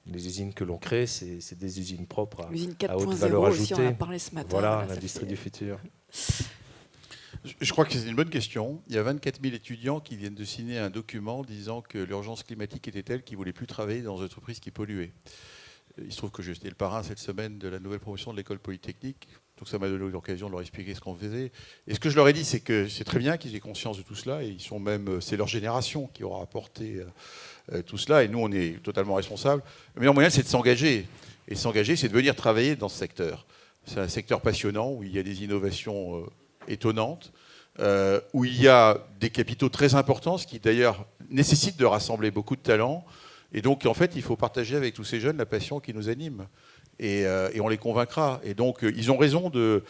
les usines que l'on crée, c'est des usines propres à haute valeur ajoutée. On en a parlé ce matin. Voilà, l'industrie du futur. Je crois que c'est une bonne question. Il y a 24 000 étudiants qui viennent de signer un document disant que l'urgence climatique était telle qu'ils ne voulaient plus travailler dans une entreprise qui polluait. Il se trouve que j'étais le parrain cette semaine de la nouvelle promotion de l'école polytechnique. Donc ça m'a donné l'occasion de leur expliquer ce qu'on faisait. Et ce que je leur ai dit, c'est que c'est très bien qu'ils aient conscience de tout cela. Et c'est leur génération qui aura apporté tout cela. Et nous, on est totalement responsables. Le meilleur moyen, c'est de s'engager. Et s'engager, c'est de venir travailler dans ce secteur. C'est un secteur passionnant où il y a des innovations étonnantes, où il y a des capitaux très importants, ce qui d'ailleurs nécessite de rassembler beaucoup de talents. Et donc, en fait, il faut partager avec tous ces jeunes la passion qui nous anime. Et on les convaincra. Et donc, ils ont raison de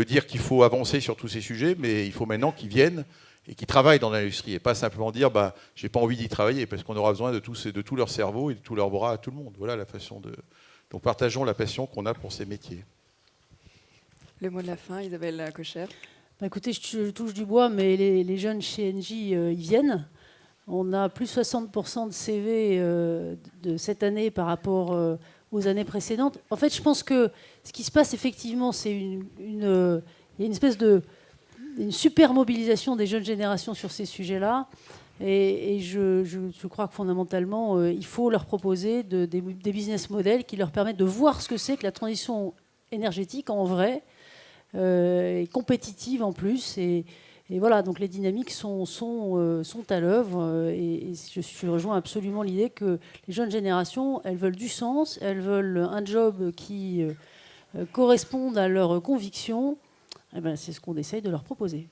dire qu'il faut avancer sur tous ces sujets, mais il faut maintenant qu'ils viennent et qu'ils travaillent dans l'industrie. Et pas simplement dire « j'ai pas envie d'y travailler », parce qu'on aura besoin de tout leur cerveau et de tous leurs bras à tout le monde. Voilà la façon de... Donc, partageons la passion qu'on a pour ces métiers. Le mot de la fin, Isabelle Cocher. Écoutez, je touche du bois, mais les jeunes chez Engie, ils viennent. On a plus 60% de CV de cette année par rapport aux années précédentes. En fait, je pense que ce qui se passe, effectivement, c'est il y a une espèce une super mobilisation des jeunes générations sur ces sujets-là. Et je crois que fondamentalement, il faut leur proposer des business models qui leur permettent de voir ce que c'est que la transition énergétique en vrai, et compétitive en plus. Et voilà, donc les dynamiques sont à l'œuvre. Et je rejoins absolument l'idée que les jeunes générations, elles veulent du sens, elles veulent un job qui corresponde à leurs convictions. Et c'est ce qu'on essaye de leur proposer.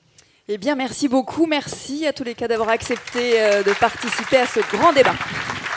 Eh bien, merci beaucoup. Merci à tous les cas d'avoir accepté de participer à ce grand débat.